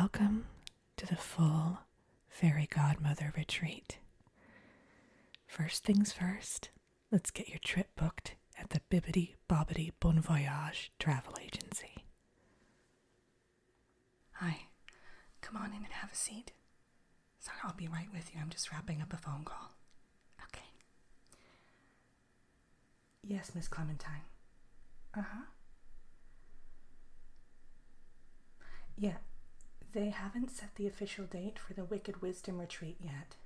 Welcome to the full Fairy Godmother Retreat. First things first, let's get your trip booked at the Bibbidi Bobbidi Bon Voyage travel agency. Hi, come on in and have a seat. Sorry, I'll be right with you. I'm just wrapping up a phone call. Okay. Yes, Miss Clementine. Uh-huh. Yeah, they haven't set the official date for the Wicked Wisdom Retreat yet.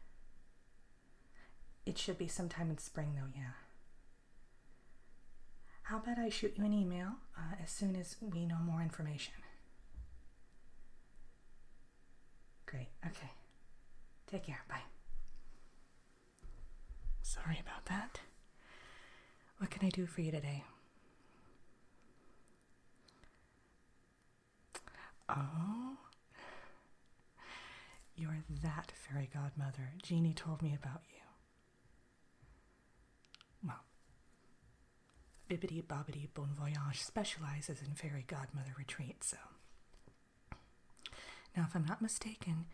It should be sometime in spring, though, yeah. How about I shoot you an email as soon as we know more information? Great, okay. Take care, bye. Sorry about that. What can I do for you today? Oh, you're that fairy godmother. Jeannie told me about you. Well, Bibbidi Bobbidi Bon Voyage specializes in fairy godmother retreats, so. Now, if I'm not mistaken,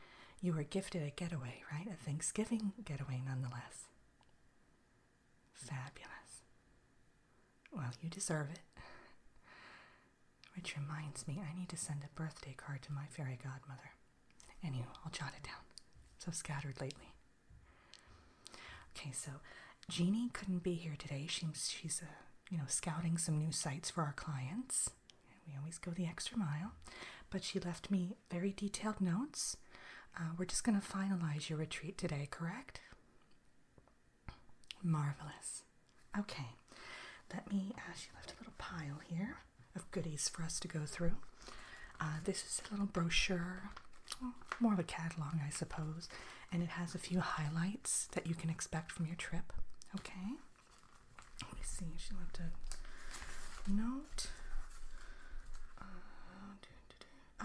you were gifted a getaway, right? A Thanksgiving getaway, nonetheless. Fabulous. Well, you deserve it. Which reminds me, I need to send a birthday card to my fairy godmother. Anyway, I'll jot it down. So scattered lately. Okay, so Jeannie couldn't be here today. She's scouting some new sites for our clients. We always go the extra mile. But she left me very detailed notes. We're just going to finalize your retreat today, correct? Marvelous. Okay. She left a little pile here of goodies for us to go through. This is a little brochure, more of a catalog, I suppose, and it has a few highlights that you can expect from your trip. Okay? Let me see. She left a note.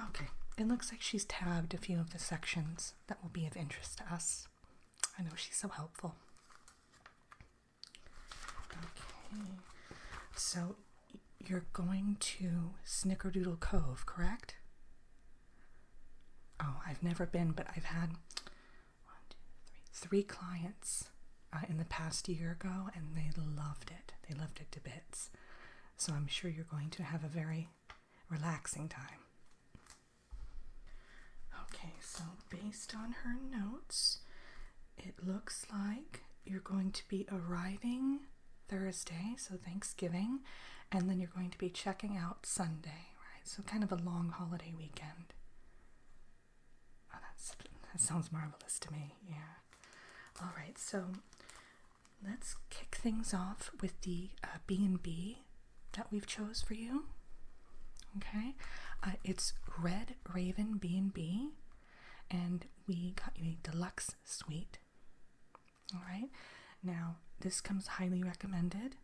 Okay. It looks like she's tabbed a few of the sections that will be of interest to us. I know she's so helpful. Okay. So, you're going to Snickerdoodle Cove, correct? Oh, I've never been, but I've had 3 clients in the past year ago, and they loved it. They loved it to bits. So I'm sure you're going to have a very relaxing time. Okay, so based on her notes, it looks like you're going to be arriving Thursday, so Thanksgiving, and then you're going to be checking out Sunday, right? So kind of a long holiday weekend. Oh, that sounds marvelous to me, yeah. All right, so let's kick things off with the B&B that we've chose for you. Okay, it's Red Raven B&B, and we got you a deluxe suite. All right, now this comes highly recommended.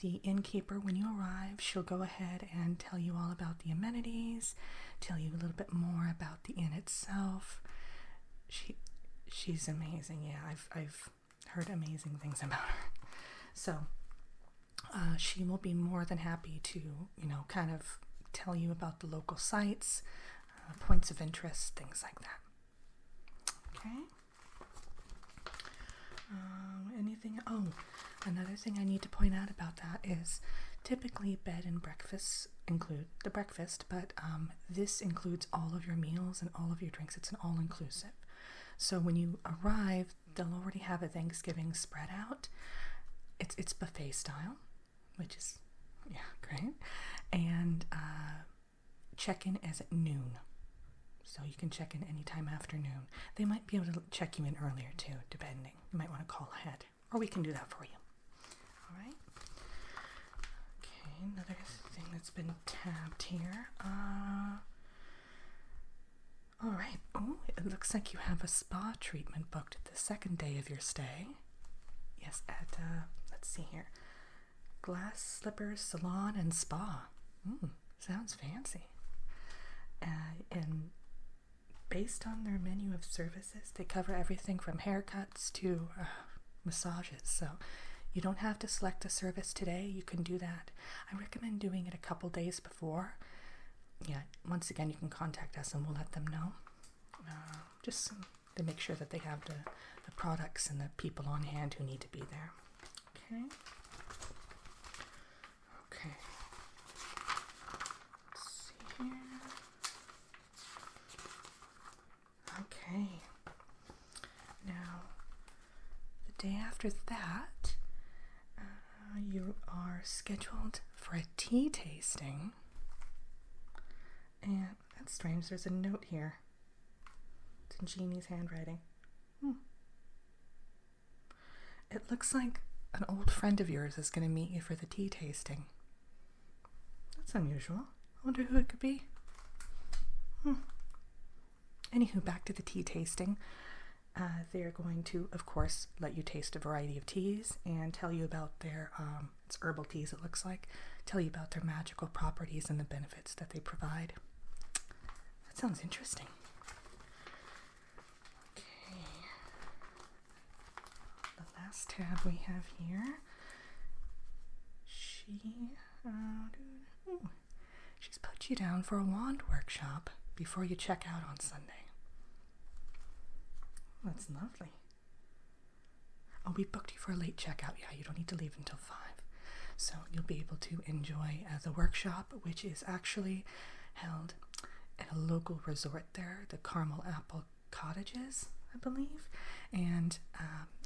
The innkeeper, when you arrive, she'll go ahead and tell you all about the amenities, tell you a little bit more about the inn itself. She's amazing. Yeah, I've heard amazing things about her. So she will be more than happy to, kind of tell you about the local sites, points of interest, things like that. Okay. Anything? Oh, another thing I need to point out about that is typically bed and breakfast include the breakfast, but this includes all of your meals and all of your drinks. It's an all-inclusive. So when you arrive, they'll already have a Thanksgiving spread out. It's buffet style, which is, great. And check-in is at noon. So you can check in anytime after noon. They might be able to check you in earlier too, depending. You might want to call ahead, or we can do that for you. All right. Okay, another thing that's been tabbed here. All right. Oh, it looks like you have a spa treatment booked the second day of your stay. Yes, at let's see here, Glass Slippers Salon and Spa. Sounds fancy. And based on their menu of services, they cover everything from haircuts to massages. So you don't have to select a service today. You can do that. I recommend doing it a couple days before. yeah, once again, you can contact us and we'll let them know. Just to make sure that they have the products and the people on hand who need to be there. Okay. Okay. Let's see here. Okay. Now, the day after that, you are scheduled for a tea tasting. And that's strange, there's a note here. It's in Jeannie's handwriting. It looks like an old friend of yours is going to meet you for the tea tasting. That's unusual. I wonder who it could be. Anywho, back to the tea tasting. They're going to, of course, let you taste a variety of teas and tell you about their, it's herbal teas it looks like, tell you about their magical properties and the benefits that they provide. That sounds interesting. Okay. The last tab we have here, she's put you down for a wand workshop before you check out on Sunday. That's lovely. Oh, we booked you for a late checkout. Yeah, you don't need to leave until 5. So you'll be able to enjoy the workshop, which is actually held at a local resort there, the Caramel Apple Cottages, I believe. And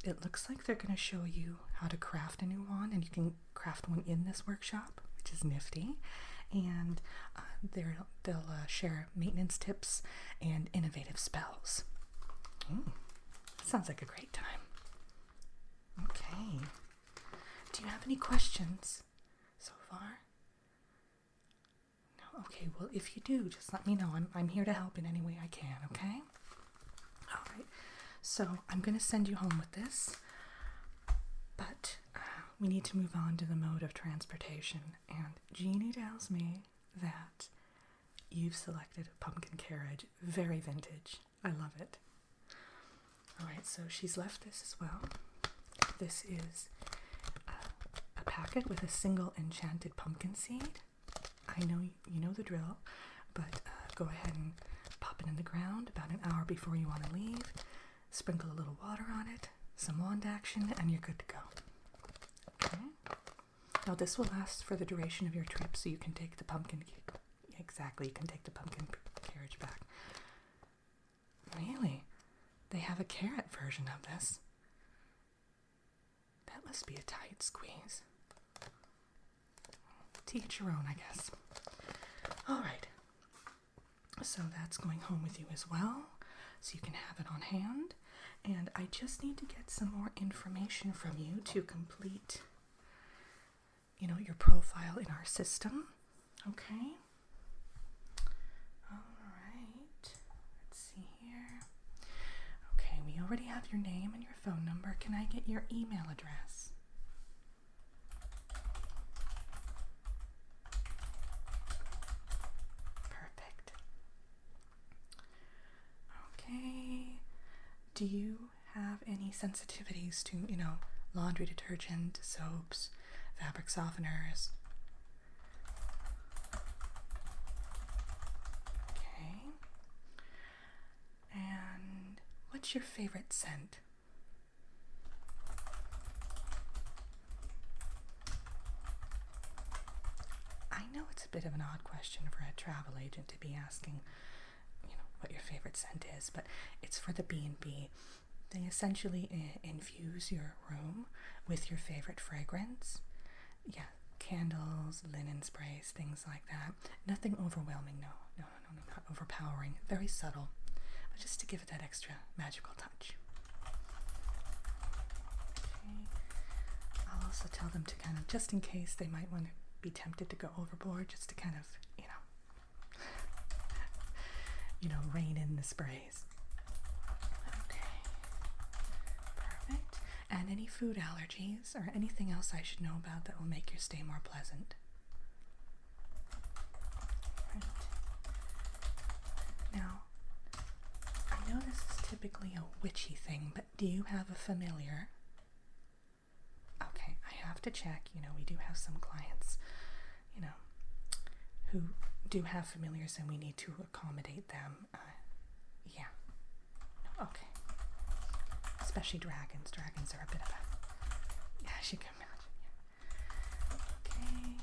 it looks like they're going to show you how to craft a new wand, and you can craft one in this workshop, which is nifty. And they'll share maintenance tips and innovative spells. Sounds like a great time. Okay. Do you have any questions so far? No? Okay, well, if you do, just let me know. I'm here to help in any way I can, okay? All right. So I'm going to send you home with this, but we need to move on to the mode of transportation. And Jeannie tells me that you've selected a pumpkin carriage. Very vintage. I love it. Alright, so she's left this as well. This is a packet with a single enchanted pumpkin seed. I know you know the drill, but go ahead and pop it in the ground about an hour before you want to leave. Sprinkle a little water on it, some wand action, and you're good to go. Okay? Now this will last for the duration of your trip, so you can take the pumpkin... Exactly, you can take the pumpkin carriage back. Really? They have a carrot version of this. That must be a tight squeeze. To each your own, I guess. Alright. So that's going home with you as well. So you can have it on hand. And I just need to get some more information from you to complete, your profile in our system. Okay? We already have your name and your phone number. Can I get your email address? Perfect. Okay. Do you have any sensitivities to, laundry detergent, soaps, fabric softeners? Okay. And what's your favorite scent? I know it's a bit of an odd question for a travel agent to be asking, what your favorite scent is, but it's for the B&B. They essentially infuse your room with your favorite fragrance. Yeah, candles, linen sprays, things like that. Nothing overwhelming, no, not overpowering. Very subtle. Just to give it that extra magical touch. Okay. I'll also tell them to kind of, just in case they might want to be tempted to go overboard, just to kind of, rein in the sprays. Okay. Perfect. And any food allergies or anything else I should know about that will make your stay more pleasant? Right. Now, I know this is typically a witchy thing, but do you have a familiar? Okay, I have to check. We do have some clients, who do have familiars and we need to accommodate them. Yeah. Okay. Especially dragons. Dragons are a bit of a... Yeah, as you can imagine. Yeah. Okay.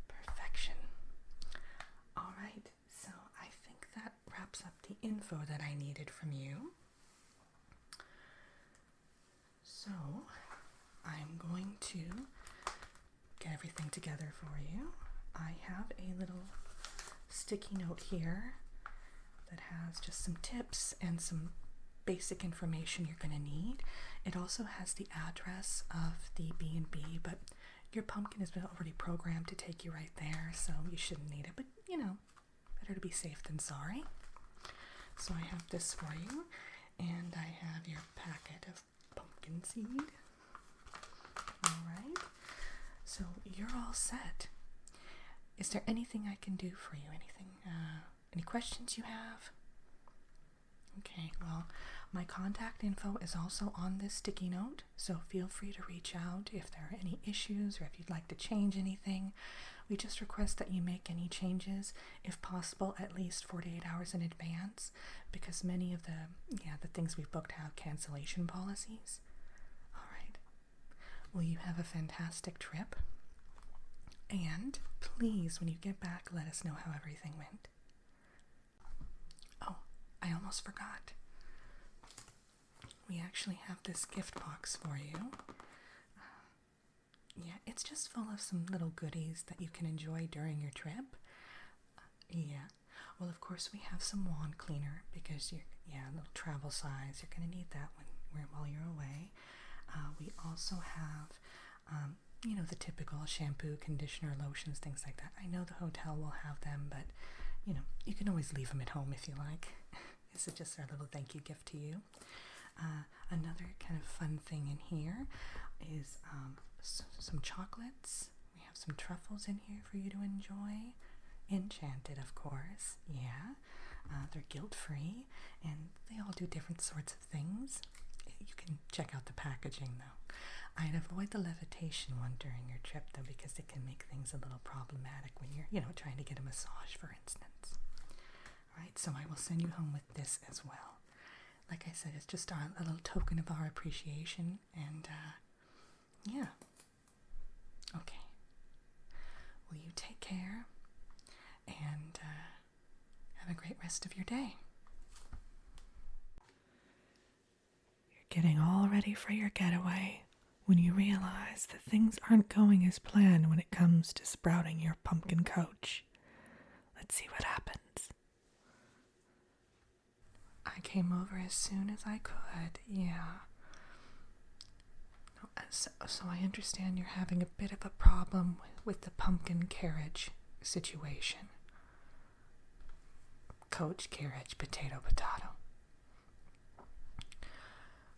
Perfection. All right. So I think that wraps up the info that I needed from you. So I'm going to get everything together for you. I have a little sticky note here that has just some tips and some basic information you're going to need. It also has the address of the B&B, but your pumpkin has been already programmed to take you right there, so you shouldn't need it. But, you know, better to be safe than sorry. So I have this for you, and I have your packet of pumpkin seed. All right. So you're all set. Is there anything I can do for you? Any questions you have? Okay, well, my contact info is also on this sticky note, so feel free to reach out if there are any issues or if you'd like to change anything. We just request that you make any changes, if possible, at least 48 hours in advance, because many of the things we've booked have cancellation policies. All right. Well, you have a fantastic trip. And please, when you get back, let us know how everything went. Oh, I almost forgot. We actually have this gift box for you. Yeah, it's just full of some little goodies that you can enjoy during your trip. Yeah. Well, of course, we have some wand cleaner because little travel size. You're going to need that while you're away. We also have, the typical shampoo, conditioner, lotions, things like that. I know the hotel will have them, but, you can always leave them at home if you like. This is just our little thank you gift to you. Another kind of fun thing in here is some chocolates. We have some truffles in here for you to enjoy. Enchanted, of course. Yeah. They're guilt-free, and they all do different sorts of things. You can check out the packaging, though. I'd avoid the levitation one during your trip, though, because it can make things a little problematic when you're, trying to get a massage, for instance. All right, so I will send you home with this as well. Like I said, it's just a little token of our appreciation, and, yeah. Okay. Well, you take care, and have a great rest of your day. You're getting all ready for your getaway when you realize that things aren't going as planned when it comes to sprouting your pumpkin coach. Let's see what happens. I came over as soon as I could, yeah. So I understand you're having a bit of a problem with the pumpkin carriage situation. Coach, carriage, potato.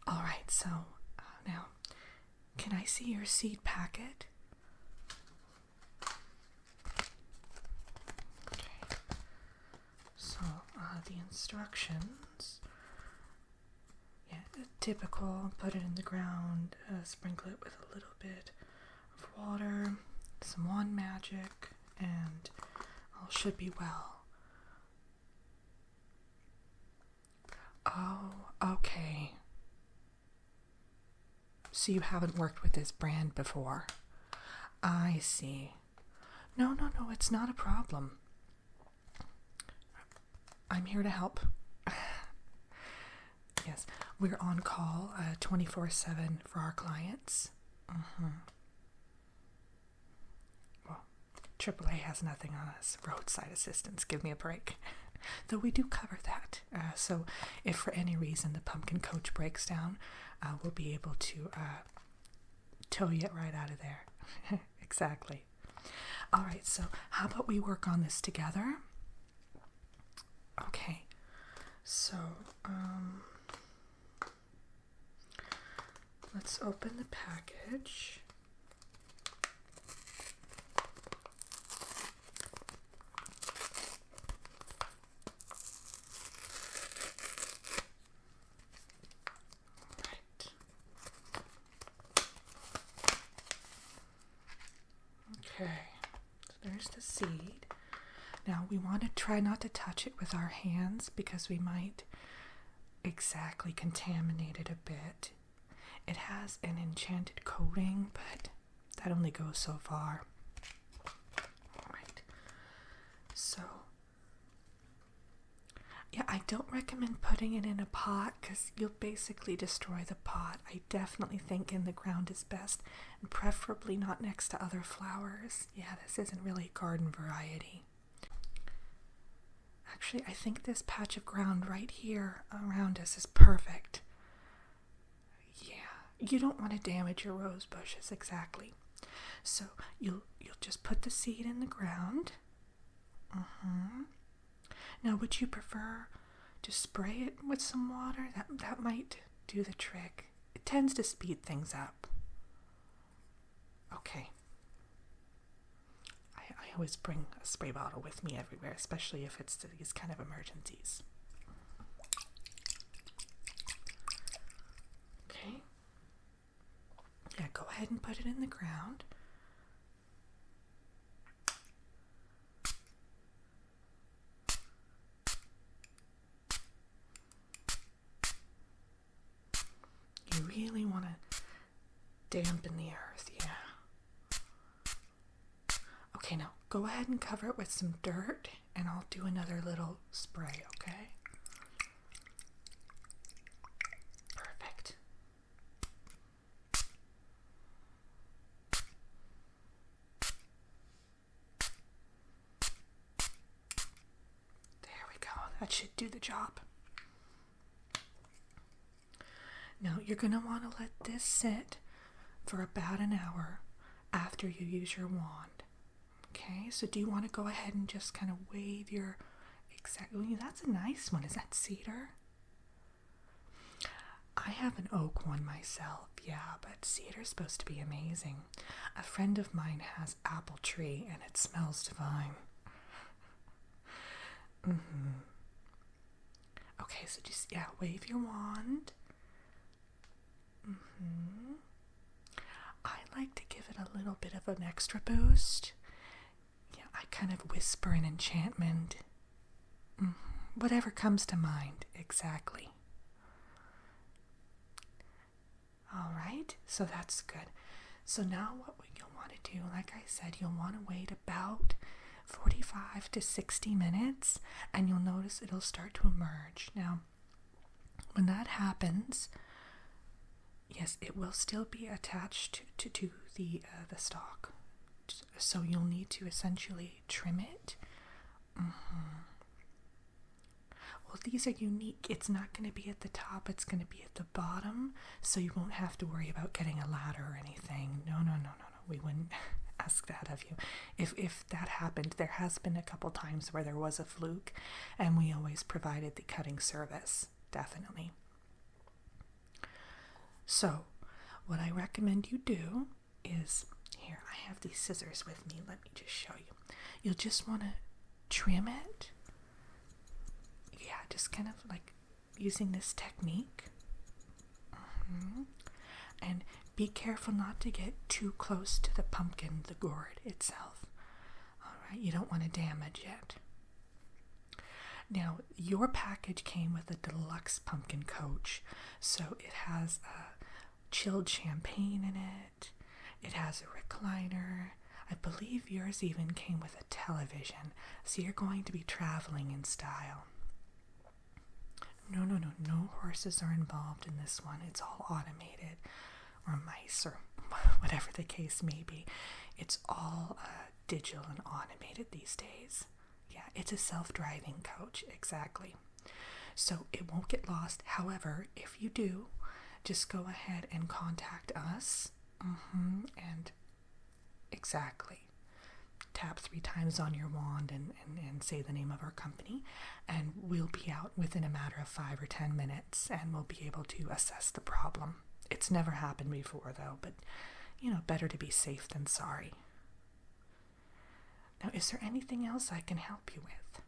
All right, so now, can I see your seed packet? Okay. So, the instructions. Yeah, typical. Put it in the ground, sprinkle it with a little bit of water, some wand magic, and all should be well. Oh, okay. So you haven't worked with this brand before. I see. No, it's not a problem. I'm here to help. Yes, we're on call 24/7 for our clients. Well, AAA has nothing on us. Roadside assistance, give me a break. Though we do cover that. So if for any reason the pumpkin coach breaks down, we'll be able to tow you right out of there. Exactly. All right, so how about we work on this together? Okay, so let's open the package. Okay, so there's the seed. Now we want to try not to touch it with our hands because we might exactly contaminate it a bit. It has an enchanted coating, but that only goes so far. Alright, so yeah, I don't recommend putting it in a pot because you'll basically destroy the pot. I definitely think in the ground is best, and preferably not next to other flowers. Yeah, this isn't really garden variety. Actually, I think this patch of ground right here around us is perfect. Yeah, you don't want to damage your rose bushes, exactly. So you'll just put the seed in the ground. Now, would you prefer to spray it with some water? That might do the trick. It tends to speed things up. Okay. I always bring a spray bottle with me everywhere, especially if it's these kind of emergencies. Okay. Yeah, go ahead and put it in the ground. You really want to dampen the earth, yeah. Okay, now go ahead and cover it with some dirt, and I'll do another little spray, okay? Perfect. There we go. That should do the job. Now, you're going to want to let this sit for about an hour after you use your wand. Okay, so do you want to go ahead and just kind of wave your... Exactly, that's a nice one. Is that cedar? I have an oak one myself, yeah, but cedar's supposed to be amazing. A friend of mine has apple tree, and it smells divine. Okay, so just, yeah, wave your wand. I like to give it a little bit of an extra boost. Yeah, I kind of whisper an enchantment. Whatever comes to mind, exactly. Alright, so that's good. So now what you'll want to do, like I said, you'll want to wait about 45 to 60 minutes, and you'll notice it'll start to emerge. Now, when that happens, yes, it will still be attached to the stalk. So you'll need to essentially trim it. Well, these are unique. It's not going to be at the top. It's going to be at the bottom. So you won't have to worry about getting a ladder or anything. No. We wouldn't ask that of you. If that happened, there has been a couple times where there was a fluke, and we always provided the cutting service. Definitely. So, what I recommend you do is, here, I have these scissors with me. Let me just show you. You'll just want to trim it. Yeah, just kind of like using this technique. And be careful not to get too close to the pumpkin, the gourd itself. Alright, you don't want to damage it. Now, your package came with a deluxe pumpkin coach, so it has chilled champagne in it. It has a recliner. I believe yours even came with a television, so you're going to be traveling in style. No horses are involved in this one. It's all automated, or mice, or whatever the case may be. It's all digital and automated these days. Yeah, it's a self-driving coach, exactly. So it won't get lost. However, if you do, just go ahead and contact us. And exactly. Tap 3 times on your wand and say the name of our company, and we'll be out within a matter of 5 or 10 minutes, and we'll be able to assess the problem. It's never happened before, though, but, better to be safe than sorry. Now, is there anything else I can help you with?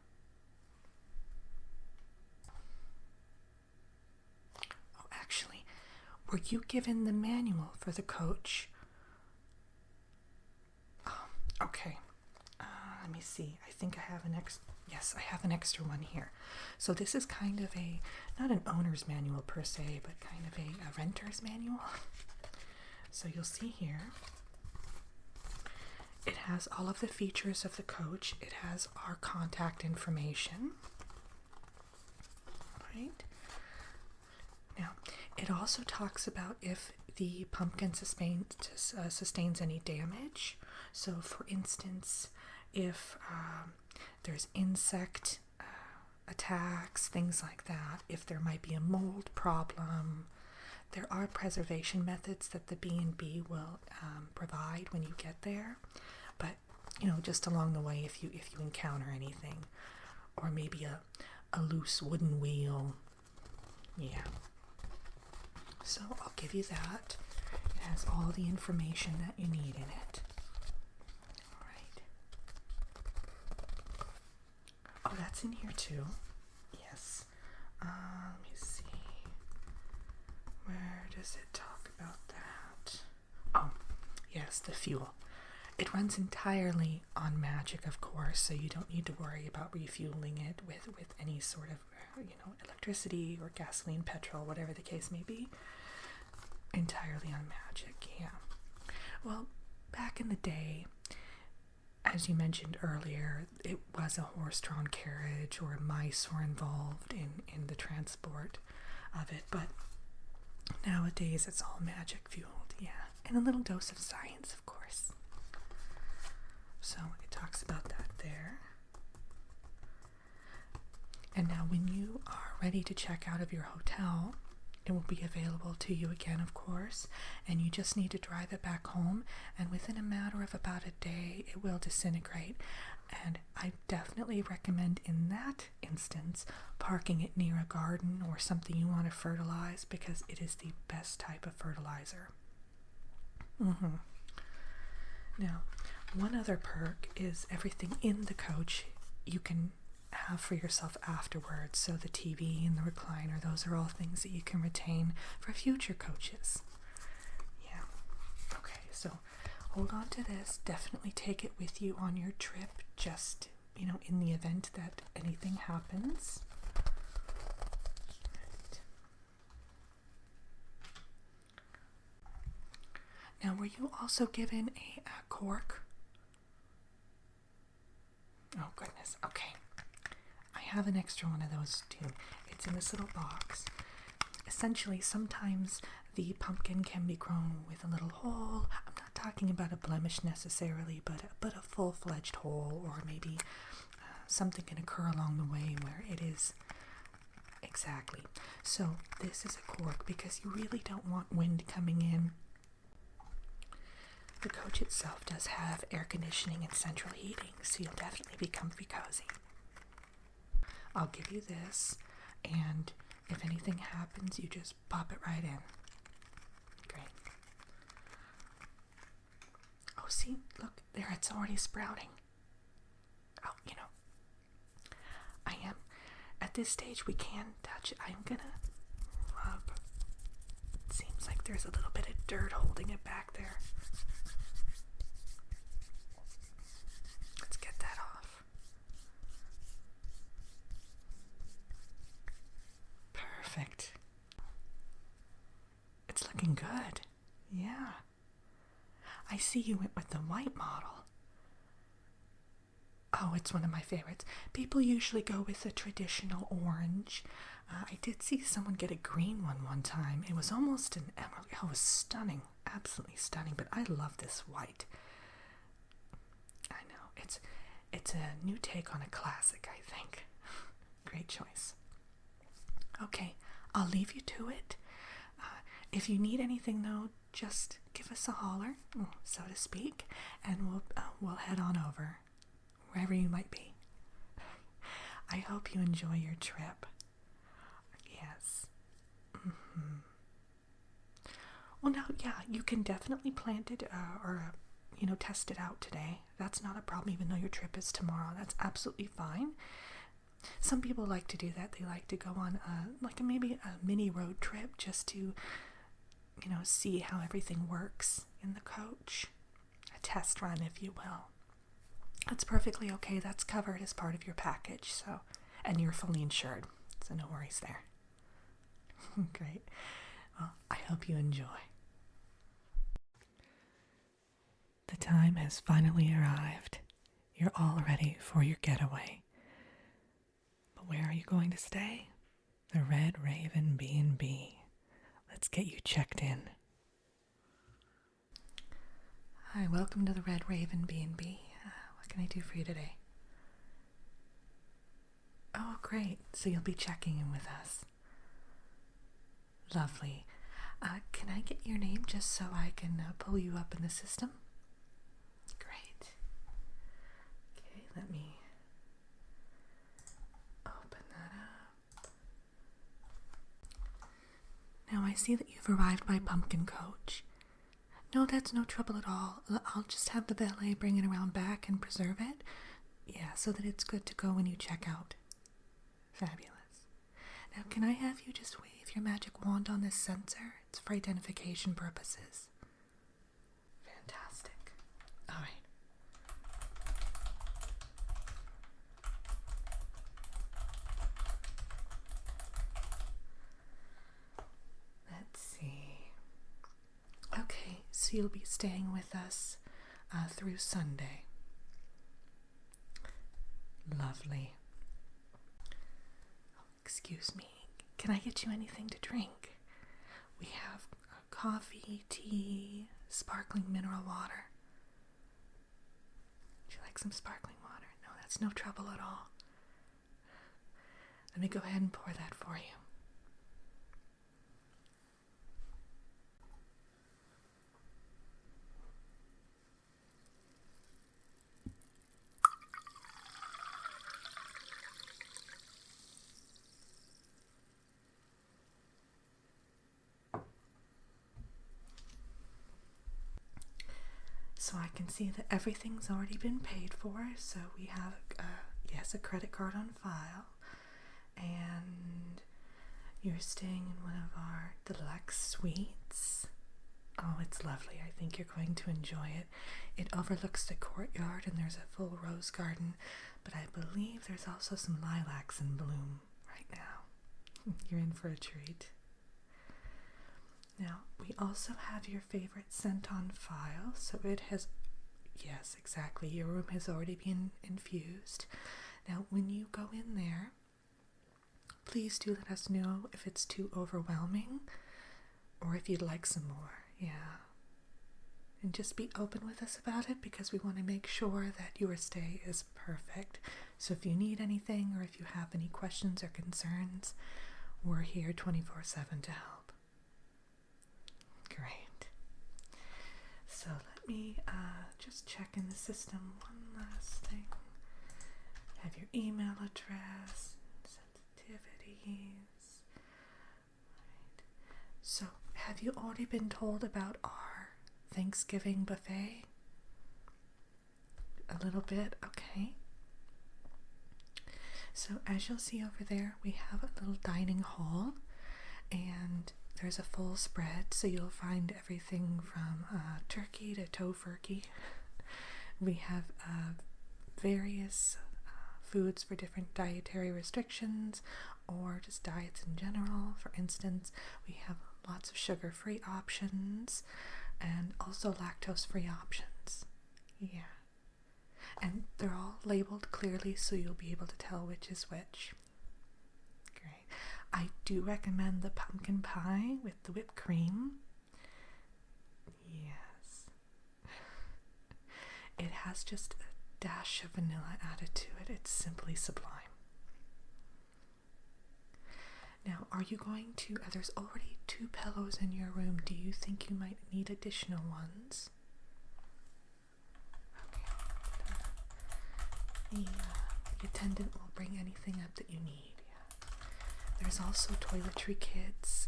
Oh, actually, were you given the manual for the coach? Oh, okay. let me see. I think I have an yes, I have an extra one here. So this is kind of not an owner's manual per se, but kind of a renter's manual. So you'll see here, it has all of the features of the coach. It has our contact information. Right. Now, it also talks about if the pumpkin sustains any damage. So, for instance, if there's insect attacks, things like that, if there might be a mold problem, there are preservation methods that the B&B will provide when you get there. But, just along the way, if you encounter anything, or maybe a loose wooden wheel, yeah. So I'll give you that. It has all the information that you need in it. All right. Oh, that's in here too. Yes. Let me see. Where does it talk about that? Oh, yes, the fuel. It runs entirely on magic, of course, so you don't need to worry about refueling it with any sort of, electricity or gasoline, petrol, whatever the case may be. Entirely on magic, yeah. Well, back in the day, as you mentioned earlier, it was a horse-drawn carriage, or mice were involved in the transport of it, but nowadays it's all magic fueled, yeah. And a little dose of science, of course. So it talks about that there. And now when you are ready to check out of your hotel, it will be available to you again, of course, and you just need to drive it back home, and within a matter of about a day, it will disintegrate. And I definitely recommend, in that instance, parking it near a garden or something you want to fertilize, because it is the best type of fertilizer. Now, one other perk is everything in the coach you can have for yourself afterwards. So the TV and the recliner, those are all things that you can retain for future coaches. Yeah. Okay, so hold on to this. Definitely take it with you on your trip, just, in the event that anything happens. Right. Now, were you also given a cork? Oh, goodness. Okay. I have an extra one of those too. It's in this little box. Essentially, sometimes the pumpkin can be grown with a little hole. I'm not talking about a blemish necessarily, but a full-fledged hole, or maybe something can occur along the way where it is. Exactly. So this is a cork because you really don't want wind coming in. The coach itself does have air conditioning and central heating, so you'll definitely be comfy cozy. I'll give you this, and if anything happens, you just pop it right in. Great. Oh, see, look, there, it's already sprouting. Oh, I am, at this stage, we can touch it. I'm gonna rub. It seems like there's a little bit of dirt holding it back there. Let's get that off. Perfect. It's looking good. Yeah. I see you went with the white model. Oh, it's one of my favorites. People usually go with the traditional orange. I did see someone get a green one time. It was almost an emerald. Oh, it was stunning. Absolutely stunning. But I love this white. I know. It's a new take on a classic, I think. Great choice. Okay, I'll leave you to it. If you need anything, though, just give us a holler, so to speak, and we'll head on over, wherever you might be. I hope you enjoy your trip. Yes. Well, now, yeah, you can definitely plant it or test it out today. That's not a problem, even though your trip is tomorrow. That's absolutely fine. Some people like to do that. They like to go on maybe a mini road trip just to, see how everything works in the coach. A test run, if you will. That's perfectly okay. That's covered as part of your package, so, and you're fully insured, so no worries there. Great. Well, I hope you enjoy. The time has finally arrived. You're all ready for your getaway. But where are you going to stay? The Red Raven B&B. Let's get you checked in. Hi, welcome to the Red Raven B&B. What can I do for you today? Oh, great. So you'll be checking in with us. Lovely. Can I get your name just so I can pull you up in the system? Great. Okay, let me open that up. Now I see that you've arrived by Pumpkin Coach. No, that's no trouble at all. I'll just have the valet bring it around back and preserve it. Yeah, so that it's good to go when you check out. Fabulous. Now, can I have you just wave your magic wand on this sensor? It's for identification purposes. Fantastic. All right. Let's see. Okay, so you'll be staying with us through Sunday. Lovely. Excuse me, can I get you anything to drink? We have coffee, tea, sparkling mineral water. Would you like some sparkling water? No, that's no trouble at all. Let me go ahead and pour that for you. So I can see that everything's already been paid for. So we have, yes, a credit card on file. And you're staying in one of our deluxe suites. Oh, it's lovely. I think you're going to enjoy it. It overlooks the courtyard and there's a full rose garden. But I believe there's also some lilacs in bloom right now. You're in for a treat. Now, we also have your favorite scent on file, so it has, yes, exactly, your room has already been infused. Now, when you go in there, please do let us know if it's too overwhelming or if you'd like some more, yeah. And just be open with us about it because we want to make sure that your stay is perfect. So if you need anything or if you have any questions or concerns, we're here 24/7 to help. Great. So let me just check in the system one last thing. Have your email address, sensitivities. Right. So have you already been told about our Thanksgiving buffet? A little bit, okay. So as you'll see over there, we have a little dining hall and there's a full spread, so you'll find everything from turkey to tofurkey. We have various foods for different dietary restrictions or just diets in general. For instance, we have lots of sugar-free options and also lactose-free options. Yeah. And they're all labeled clearly so you'll be able to tell which is which. Great. I do recommend the pumpkin pie with the whipped cream. Yes. It has just a dash of vanilla added to it. It's simply sublime. Now, are you going to, there's already 2 pillows in your room. Do you think you might need additional ones? Okay. The attendant will bring anything up that you need. Yeah. There's also toiletry kits.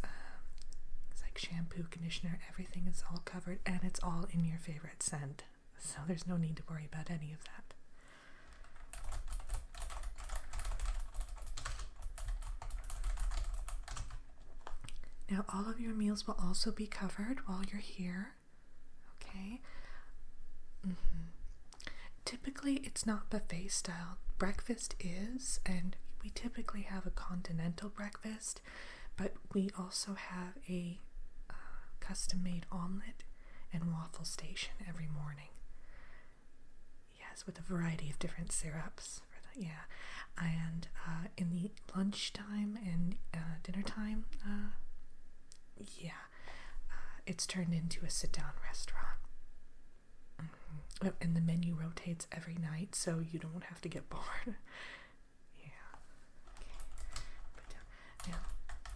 It's like shampoo, conditioner, everything is all covered, and it's all in your favorite scent. So there's no need to worry about any of that. Now, all of your meals will also be covered while you're here. Okay. Typically, it's not buffet style. Breakfast is, and we typically have a continental breakfast, but we also have a custom-made omelet and waffle station every morning. Yes, with a variety of different syrups. Yeah, and in the lunchtime and dinner time, it's turned into a sit-down restaurant. Mm-hmm. And the menu rotates every night, so you don't have to get bored. Yeah. Okay. But, now,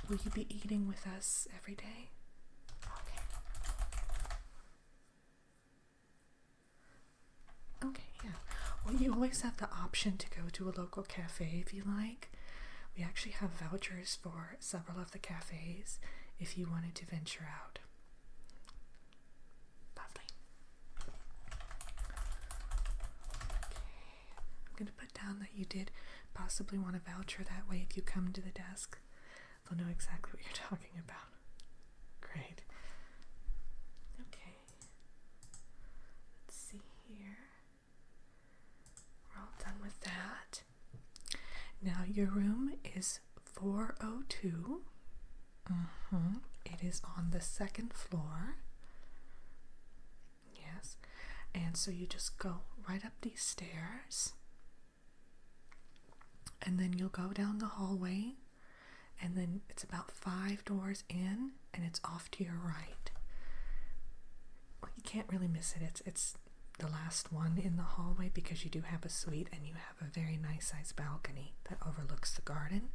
will you be eating with us every day? Okay. Okay, yeah. Well, you always have the option to go to a local cafe if you like. We actually have vouchers for several of the cafes if you wanted to venture out. Lovely. Okay. I'm going to put down that you did possibly want a voucher. That way, if you come to the desk, they'll know exactly what you're talking about. Great. Okay. Let's see here. We're all done with that. Now your room is 402. It is on the second floor. Yes. And so you just go right up these stairs. And then you'll go down the hallway. And then it's about 5 doors in. And it's off to your right. Well, you can't really miss it. It's the last one in the hallway because you do have a suite and you have a very nice sized balcony that overlooks the garden.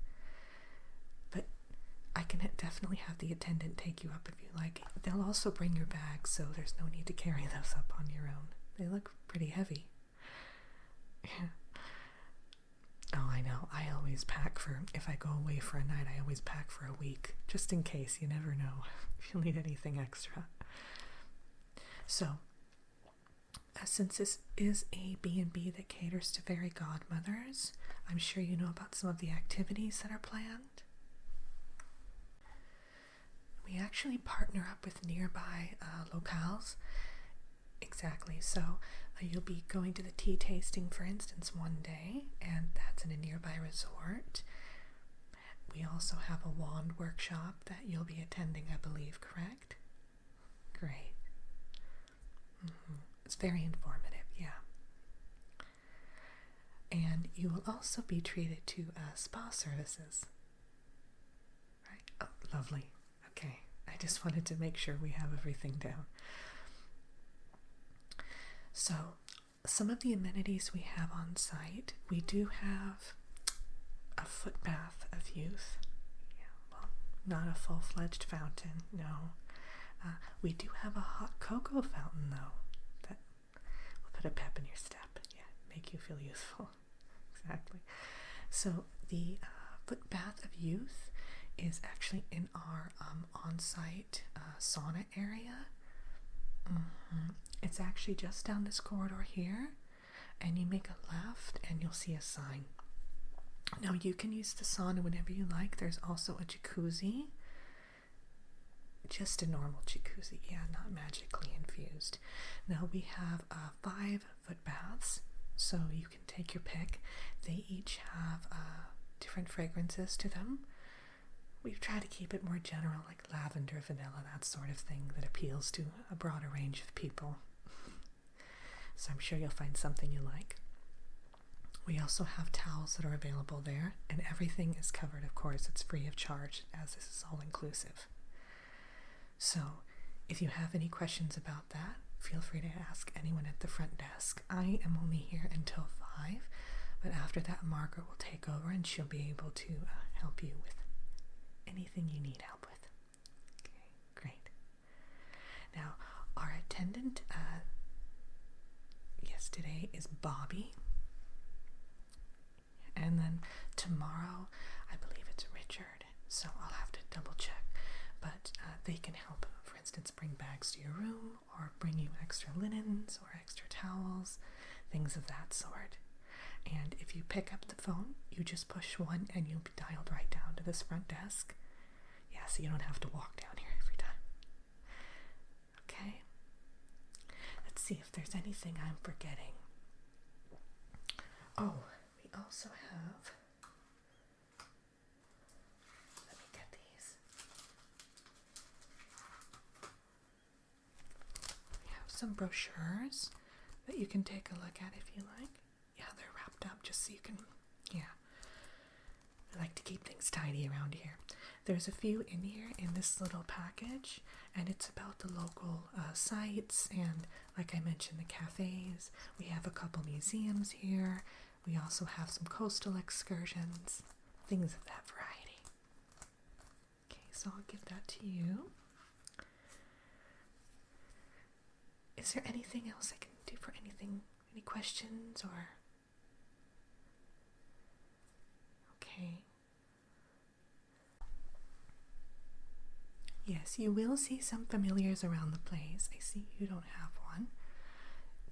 But I can definitely have the attendant take you up if you like. They'll also bring your bags, so there's no need to carry those up on your own. They look pretty heavy. Yeah. Oh, I know. I always pack if I go away for a night, I always pack for a week, just in case. You never know if you'll need anything extra. So, since this is a B&B that caters to fairy godmothers, I'm sure you know about some of the activities that are planned. We actually partner up with nearby locales. Exactly. So you'll be going to the tea tasting, for instance, one day, and that's in a nearby resort. We also have a wand workshop that you'll be attending, I believe, correct? Great. It's very informative, yeah. And you will also be treated to spa services. Right? Oh, lovely. Okay. I just wanted to make sure we have everything down. So, some of the amenities we have on site, we do have a foot bath of youth. Yeah, well, not a full-fledged fountain, no. We do have a hot cocoa fountain, though. That will put a pep in your step. Yeah, make you feel youthful. Exactly. So the foot bath of youth is actually in our on-site sauna area. It's actually just down this corridor here, and you make a left and you'll see a sign. Now you can use the sauna whenever you like. There's also a jacuzzi. Just a normal jacuzzi, yeah, not magically infused. Now we have 5 foot baths, so you can take your pick. They each have different fragrances to them. We've tried to keep it more general, like lavender, vanilla, that sort of thing that appeals to a broader range of people. So I'm sure you'll find something you like. We also have towels that are available there, and everything is covered, of course. It's free of charge, as this is all inclusive. So, if you have any questions about that, feel free to ask anyone at the front desk. I am only here until 5, but after that, Margaret will take over and she'll be able to help you with anything you need help with. Okay, great. Now, our attendant yesterday is Bobby. And then tomorrow, I believe it's Richard, so I'll have to double check. But they can help, for instance, bring bags to your room or bring you extra linens or extra towels, things of that sort. And if you pick up the phone, you just push 1 and you'll be dialed right down to this front desk. Yeah, so you don't have to walk down here every time. Okay? Let's see if there's anything I'm forgetting. Oh, we also have, let me get these. We have some brochures that you can take a look at if you like. Yeah, they're wrapped up just so you can, yeah. I like to keep things tidy around here. There's a few in here in this little package, and it's about the local sites and, like I mentioned, the cafes. We have a couple museums here. We also have some coastal excursions, things of that variety. Okay, so I'll give that to you. Is there anything else I can do for anything? Any questions or? Okay. Yes, you will see some familiars around the place. I see you don't have one.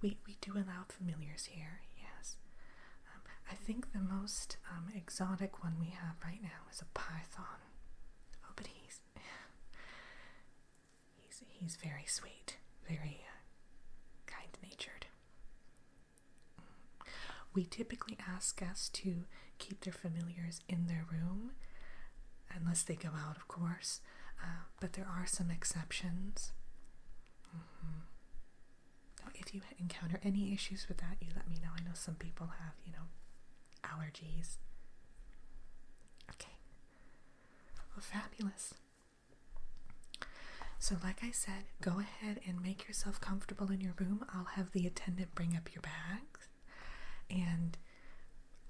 We do allow familiars here, yes. I think the most exotic one we have right now is a python. Oh, but he's very sweet, very kind-natured. We typically ask guests to keep their familiars in their room, unless they go out, of course. But there are some exceptions. If you encounter any issues with that, you let me know. I know some people have, allergies. Okay. Well, fabulous. So like I said, go ahead and make yourself comfortable in your room. I'll have the attendant bring up your bags. And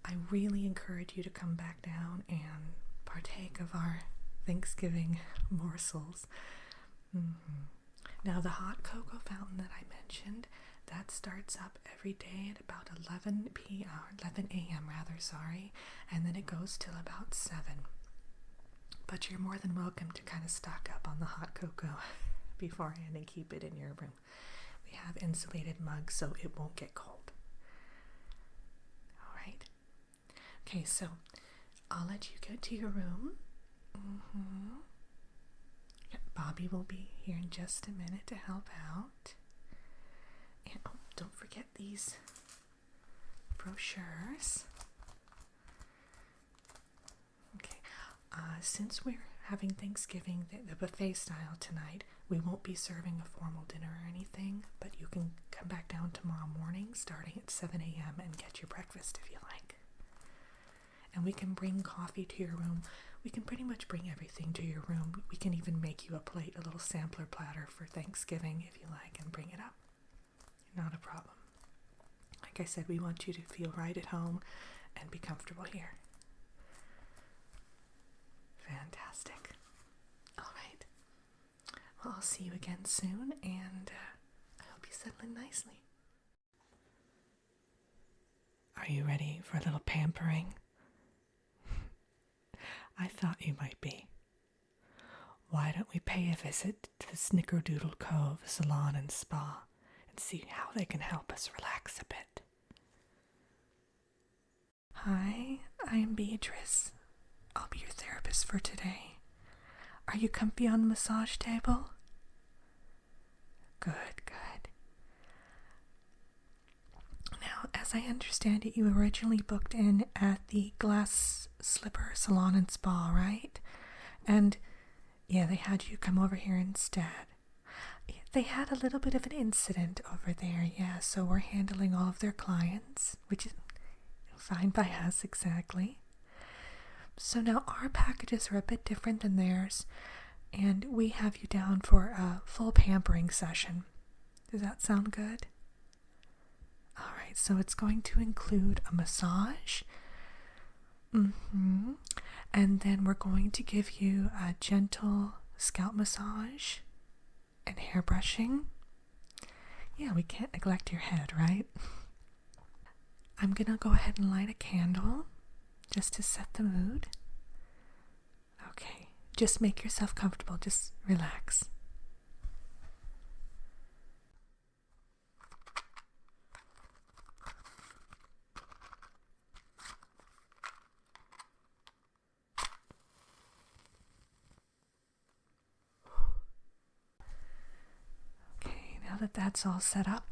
I really encourage you to come back down and partake of our Thanksgiving morsels. Now the hot cocoa fountain that I mentioned, that starts up every day at about 11 a.m. and then it goes till about 7. But you're more than welcome to kind of stock up on the hot cocoa beforehand and keep it in your room. We have insulated mugs so it won't get cold. All right. Okay, so I'll let you go to your room. Bobby will be here in just a minute to help out. And don't forget these brochures. Okay, since we're having Thanksgiving, the buffet style tonight, we won't be serving a formal dinner or anything, but you can come back down tomorrow morning starting at 7 a.m. and get your breakfast if you like. And we can bring coffee to your room. We can pretty much bring everything to your room. We can even make you a plate, a little sampler platter for Thanksgiving if you like, and bring it up. Not a problem. Like I said, we want you to feel right at home and be comfortable here. Fantastic. All right. Well, I'll see you again soon, and I hope you settle in nicely. Are you ready for a little pampering? I thought you might be. Why don't we pay a visit to the Snickerdoodle Cove Salon and Spa and see how they can help us relax a bit? Hi, I am Beatrice. I'll be your therapist for today. Are you comfy on the massage table? Good. Now, as I understand it, you originally booked in at the Glass Slipper Salon and Spa, right? And yeah, they had you come over here instead. They had a little bit of an incident over there, yeah, so we're handling all of their clients, which is fine by us, exactly. So now our packages are a bit different than theirs, and we have you down for a full pampering session. Does that sound good? All right, so it's going to include a massage, and then we're going to give you a gentle scalp massage and hair brushing. Yeah, we can't neglect your head, right? I'm gonna go ahead and light a candle just to set the mood. Okay, just make yourself comfortable, just relax. Okay, now that that's all set up,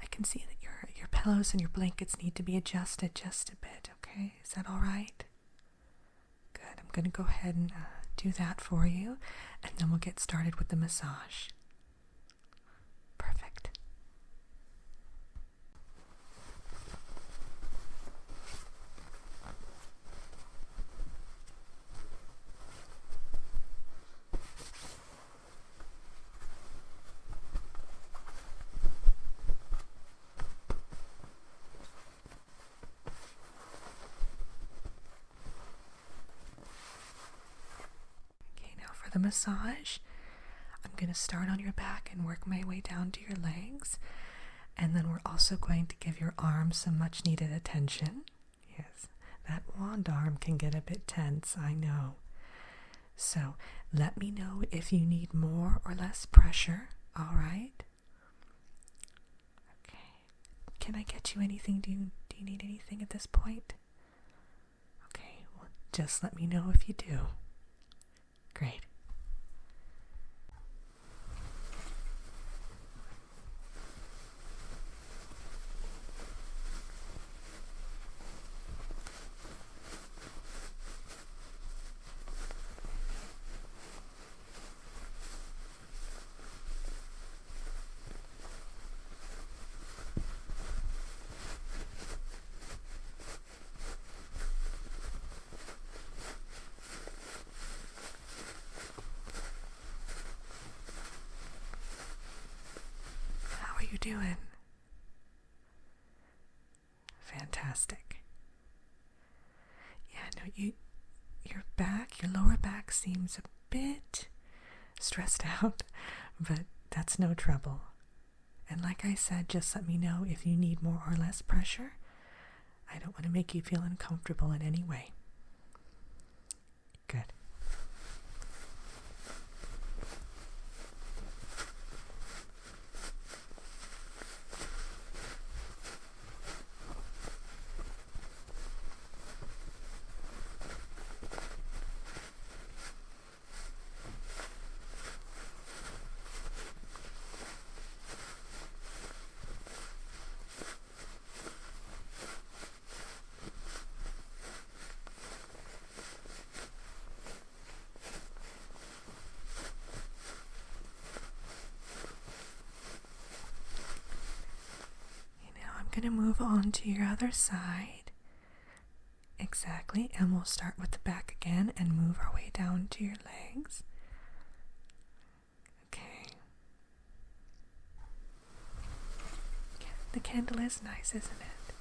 I can see that your pillows and your blankets need to be adjusted just a bit, okay? Is that all right? Good. I'm going to go ahead and do that for you, and then we'll get started with the massage. Perfect. The massage, I'm going to start on your back and work my way down to your legs, and then we're also going to give your arms some much needed attention. Yes, that wand arm can get a bit tense, I know. So let me know if you need more or less pressure, all right? Okay. Can I get you anything? Do you need anything at this point? Okay, well, just let me know if you do. Great. You doing? Fantastic. Yeah, no, your lower back seems a bit stressed out, but that's no trouble. And like I said, just let me know if you need more or less pressure. I don't want to make you feel uncomfortable in any way. Good. Going to move on to your other side. Exactly, and we'll start with the back again and move our way down to your legs. Okay. The candle is nice, isn't it?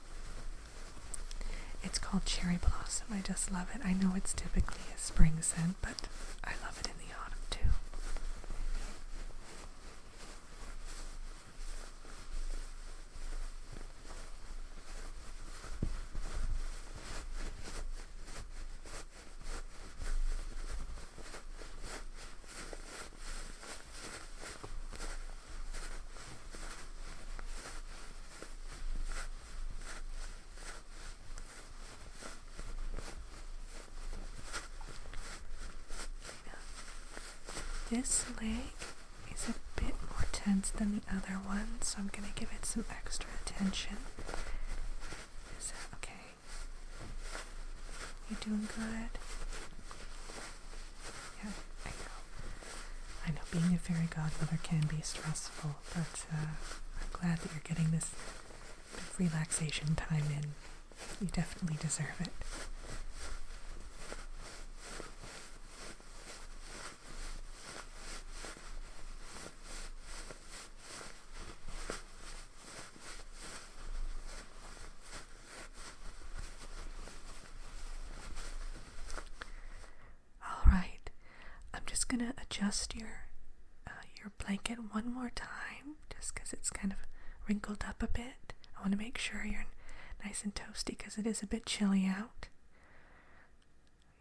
It's called Cherry Blossom. I just love it. I know it's typically a spring scent, but I love it in the autumn too. This leg is a bit more tense than the other one, so I'm going to give it some extra attention. Is that okay? You doing good? Yeah, I know being a fairy godmother can be stressful, but I'm glad that you're getting this relaxation time in. You definitely deserve it. Gonna adjust your blanket one more time, just because it's kind of wrinkled up a bit. I want to make sure you're nice and toasty because it is a bit chilly out.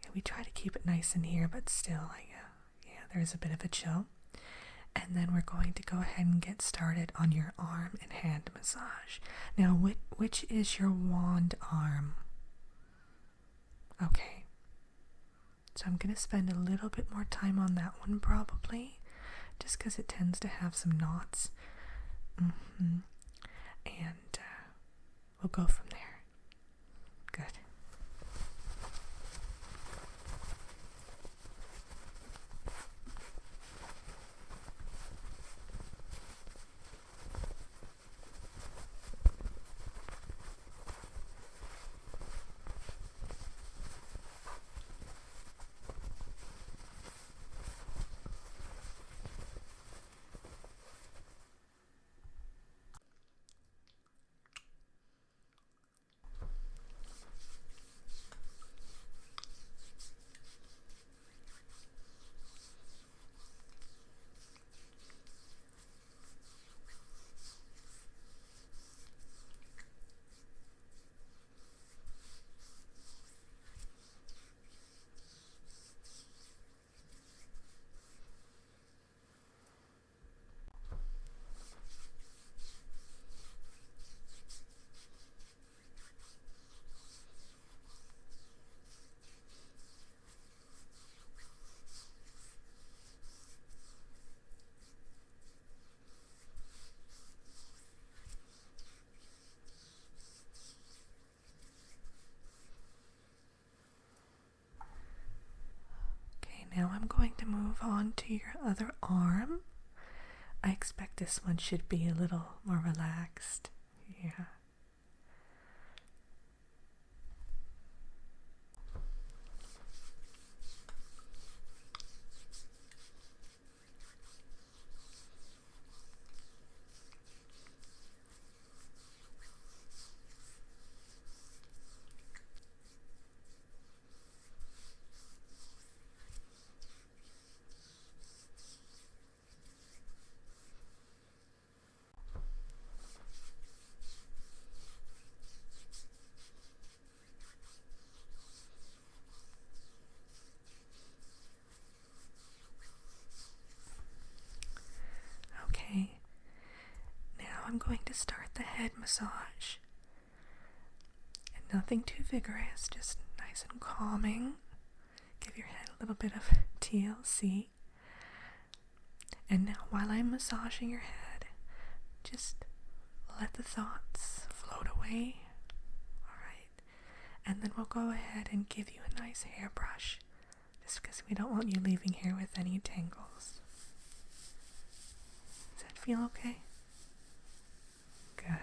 Yeah, we try to keep it nice in here, but still, there's a bit of a chill. And then we're going to go ahead and get started on your arm and hand massage. Now, which is your wand arm? Okay. So I'm going to spend a little bit more time on that one probably, just because it tends to have some knots. And we'll go from there. Good. Now I'm going to move on to your other arm. I expect this one should be a little more relaxed. Yeah. Okay, now I'm going to start the head massage. And nothing too vigorous, just nice and calming. Give your head a little bit of TLC. And now while I'm massaging your head, just let the thoughts float away. Alright, and then we'll go ahead and give you a nice hairbrush, just because we don't want you leaving here with any tangles. Does that feel okay? Good.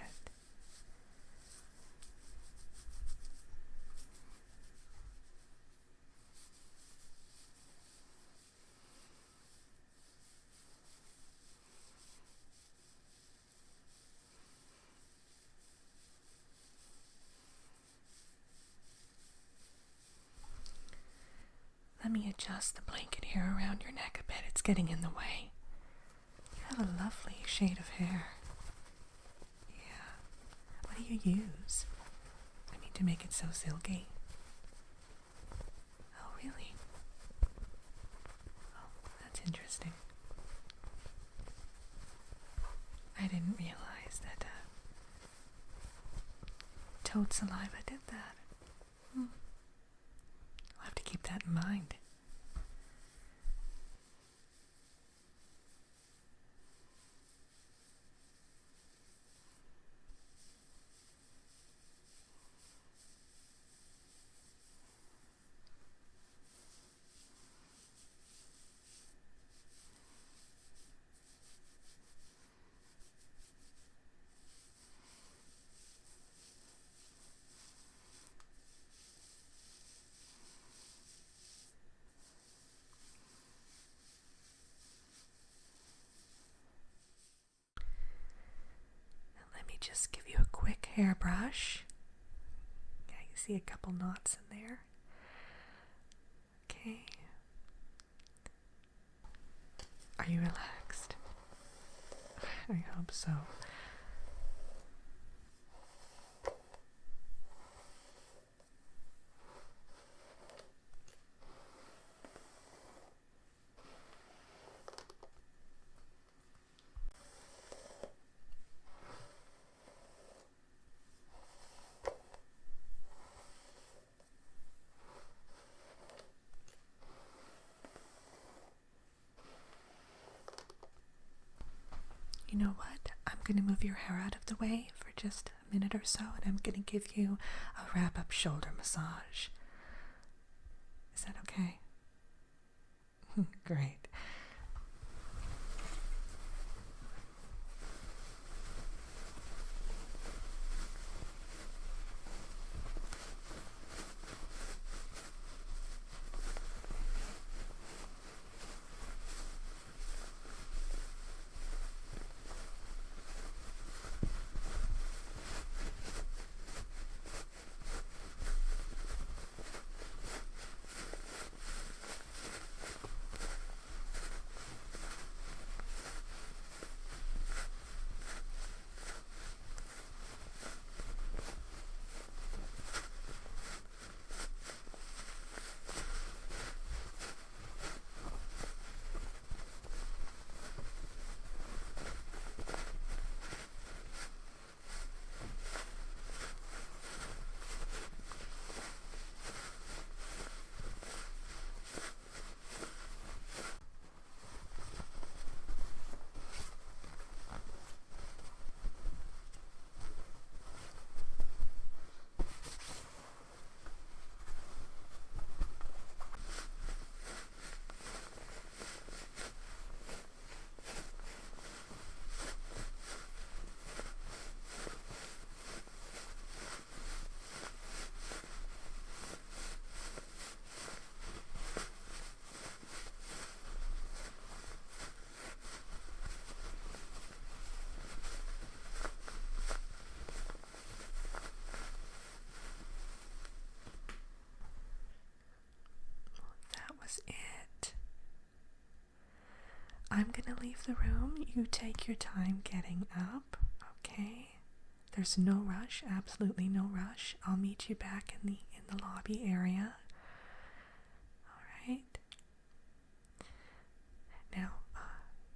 Let me adjust the blanket here around your neck a bit. It's getting in the way. You have a lovely shade of hair. Yeah. What do you use? I mean, to make it so silky. Oh, really? Oh, that's interesting. I didn't realize that toad saliva did that. I'll have to keep that in mind. Just give you a quick hairbrush. Yeah, you see a couple knots in there. Okay. Are you relaxed? I hope so. You know what? I'm going to move your hair out of the way for just a minute or so, and I'm going to give you a wrap-up shoulder massage. Is that okay? Great. It. I'm gonna leave the room. You take your time getting up, okay? There's no rush, absolutely no rush. I'll meet you back in the lobby area. All right. Now,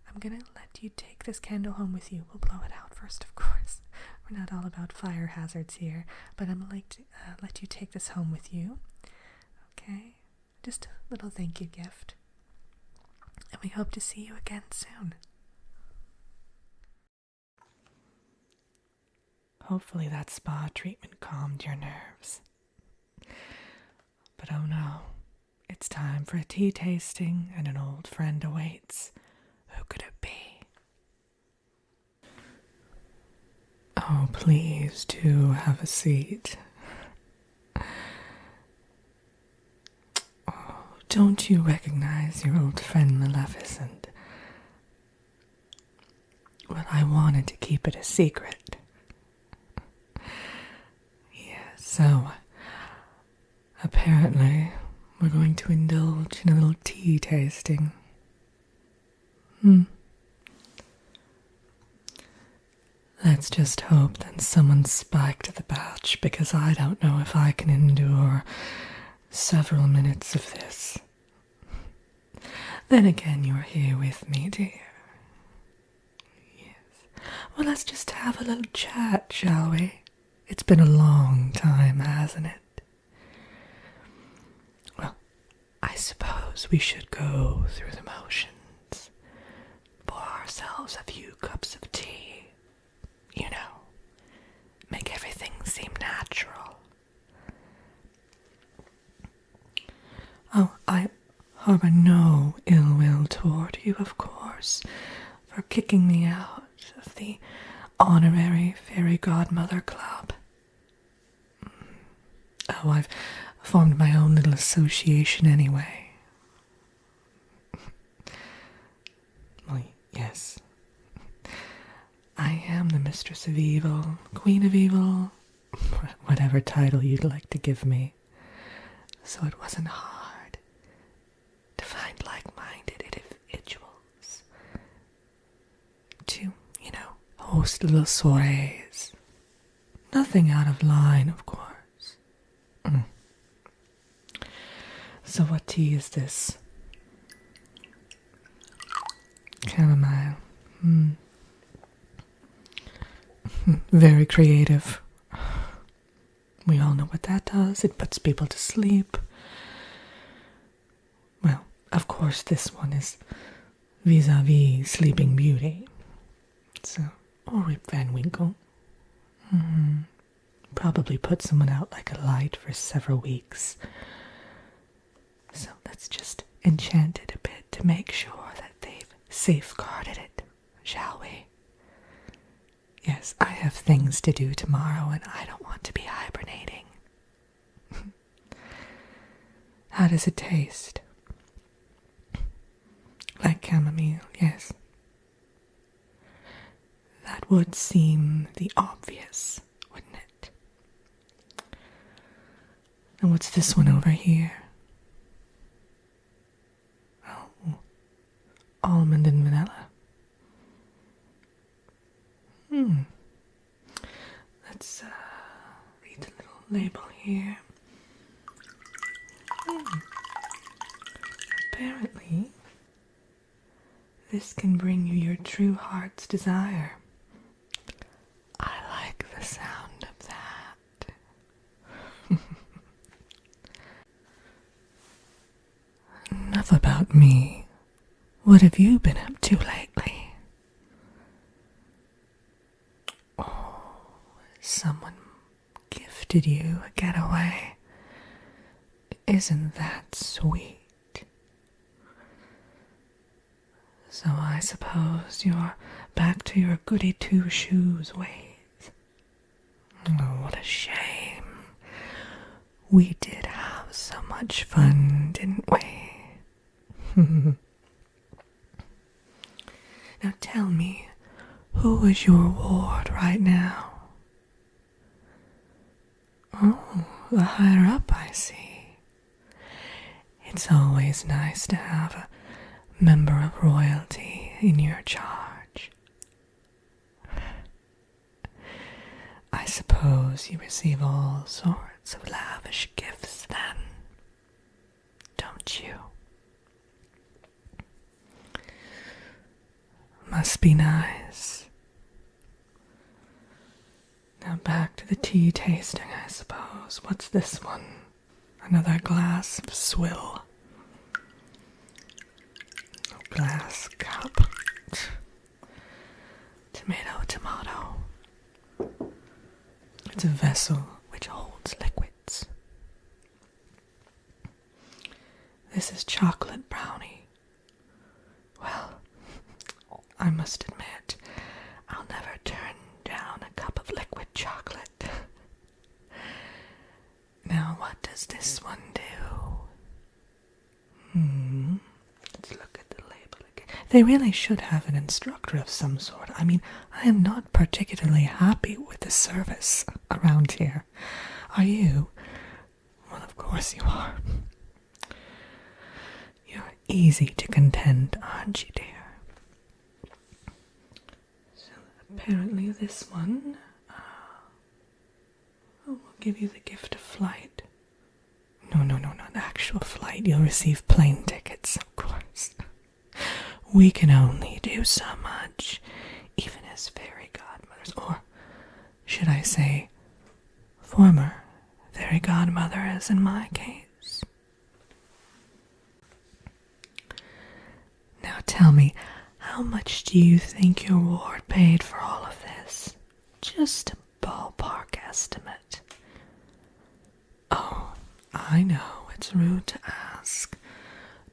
I'm gonna let you take this candle home with you. We'll blow it out first, of course. We're not all about fire hazards here, but I'm gonna let you take this home with you, okay? Just a little thank you gift. And we hope to see you again soon. Hopefully that spa treatment calmed your nerves. But oh no, it's time for a tea tasting and an old friend awaits. Who could it be? Oh, please do have a seat. Don't you recognize your old friend Maleficent? Well, I wanted to keep it a secret. Yeah, so apparently we're going to indulge in a little tea tasting. Let's just hope that someone spiked the batch, because I don't know if I can endure several minutes of this. Then again, you're here with me, dear. Yes. Well, let's just have a little chat, shall we? It's been a long time, hasn't it? Well, I suppose we should go through the motions. Pour ourselves a few cups of tea. You know, make everything seem natural. Oh, I harbor no ill will toward you, of course, for kicking me out of the honorary Fairy Godmother Club. Oh, I've formed my own little association anyway. Well, yes. I am the Mistress of Evil, Queen of Evil, whatever title you'd like to give me. So it wasn't hard to find like-minded individuals to, host little soirees. Nothing out of line, of course. So what tea is this? Chamomile. Very creative. We all know what that does. It puts people to sleep. Well, of course, this one is vis-a-vis Sleeping Beauty. So, Or Rip Van Winkle. Probably put someone out like a light for several weeks. So let's just enchant it a bit to make sure that they've safeguarded it, shall we? Yes, I have things to do tomorrow and I don't want to be hibernating. How does it taste? Like chamomile, yes. That would seem the obvious, wouldn't it? And what's this one over here? Oh, almond and vanilla. Let's read the little label here. Apparently, this can bring you your true heart's desire. I like the sound of that. Enough about me. What have you been up to lately? Oh, someone gifted you a getaway. Isn't that sweet? So I suppose you're back to your goody two-shoes ways. Oh, what a shame. We did have so much fun, didn't we? Now tell me, who is your ward right now? Oh, the higher up, I see. It's always nice to have a member of royalty in your charge. I suppose you receive all sorts of lavish gifts then, don't you? Must be nice. Now back to the tea tasting, I suppose. What's this one? Another glass of swill. Glass cup. Tomato. It's a vessel which holds liquids. This is chocolate brownie. Well, I must admit, I'll never turn down a cup of liquid chocolate. Now, what does this one do? Let's look at the label again. They really should have an instructor of some sort. I mean, I am not particularly happy with the service around here. Are you? Well, of course you are. You're easy to content, aren't you, dear? So apparently this one will give you the gift of flight. No, not actual flight. You'll receive plane tickets, of course. We can only do so much, even as fairy godmothers, or should I say, former fairy godmothers in my case. Now tell me, how much do you think your ward paid for all of this? Just a ballpark estimate. Oh, I know it's rude to ask,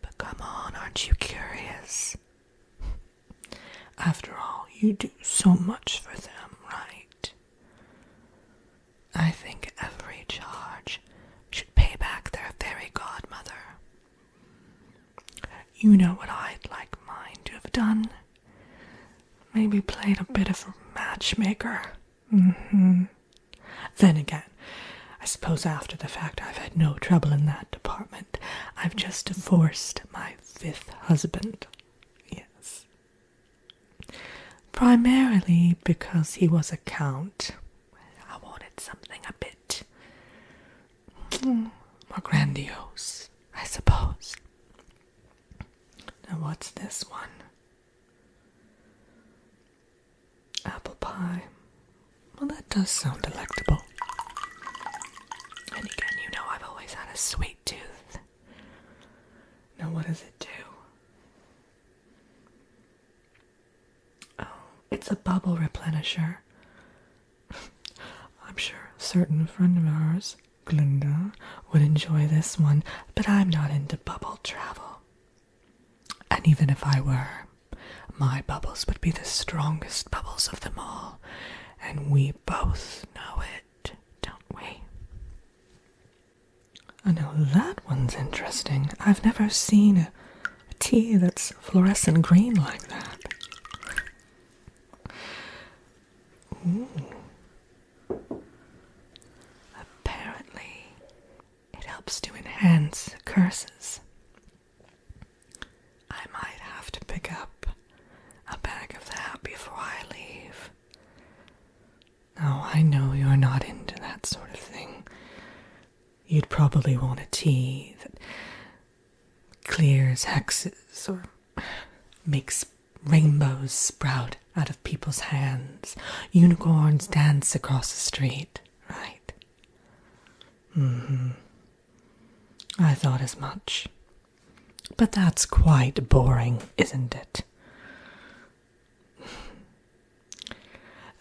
but come on, aren't you curious? After all, you do so much for them, right? I think every charge should pay back their fairy godmother. You know what I'd like mine to have done? Maybe played a bit of a matchmaker. Then again, I suppose after the fact I've had no trouble in that department. I've just divorced my 5th husband. Yes. Primarily because he was a count. I wanted something a bit more grandiose, I suppose. Now what's this one? Apple pie. Well, that does sound delectable. And again, you know I've always had a sweet tooth. Now what does it do? Oh, it's a bubble replenisher. I'm sure a certain friend of ours, Glinda, would enjoy this one, but I'm not into bubble travel. And even if I were, my bubbles would be the strongest bubbles of them all, and we both know it, don't we? Oh, now that one's interesting. I've never seen a tea that's fluorescent green like that. Ooh. Apparently, it helps to enhance curses. I might have to pick up a bag of that before I leave. Now, I know you're not into that sort of thing. You'd probably want a tea that clears hexes or makes rainbows sprout out of people's hands, unicorns dance across the street, right? I thought as much. But that's quite boring, isn't it?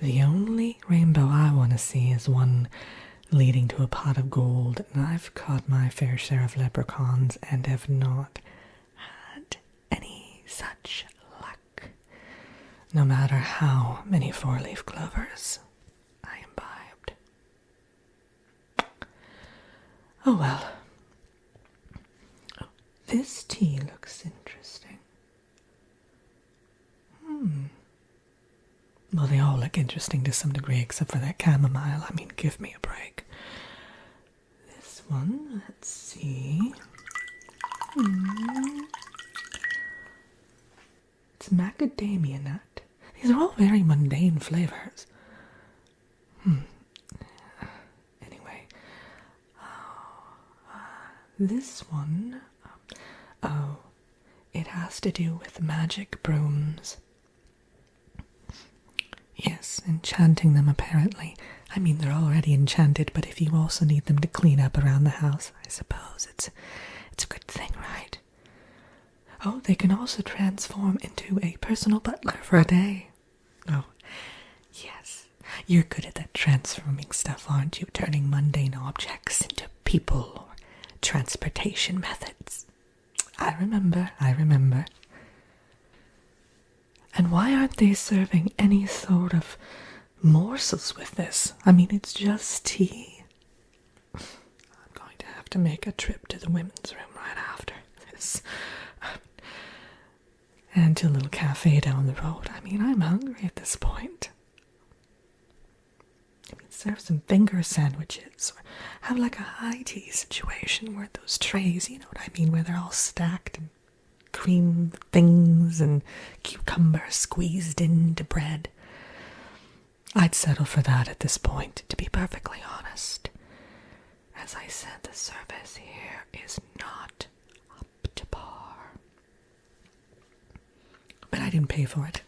The only rainbow I want to see is one leading to a pot of gold, and I've caught my fair share of leprechauns and have not had any such luck, no matter how many four-leaf clovers I imbibed. Oh well. This tea looks interesting. Well, they all look interesting to some degree, except for that chamomile. I mean, give me a break. This one, let's see. It's macadamia nut. These are all very mundane flavors. Anyway. This one, it has to do with magic brooms. Yes, enchanting them apparently. I mean, they're already enchanted, but if you also need them to clean up around the house, I suppose it's a good thing, right? Oh, they can also transform into a personal butler for a day. Oh, yes. You're good at that transforming stuff, aren't you? Turning mundane objects into people or transportation methods. I remember. And why aren't they serving any sort of morsels with this? I mean, it's just tea. I'm going to have to make a trip to the women's room right after this. And to a little cafe down the road. I mean, I'm hungry at this point. I mean, serve some finger sandwiches or have like a high tea situation where those trays, you know what I mean, where they're all stacked and cream things and cucumber squeezed into bread. I'd settle for that at this point, to be perfectly honest. As I said, the service here is not up to par. But I didn't pay for it.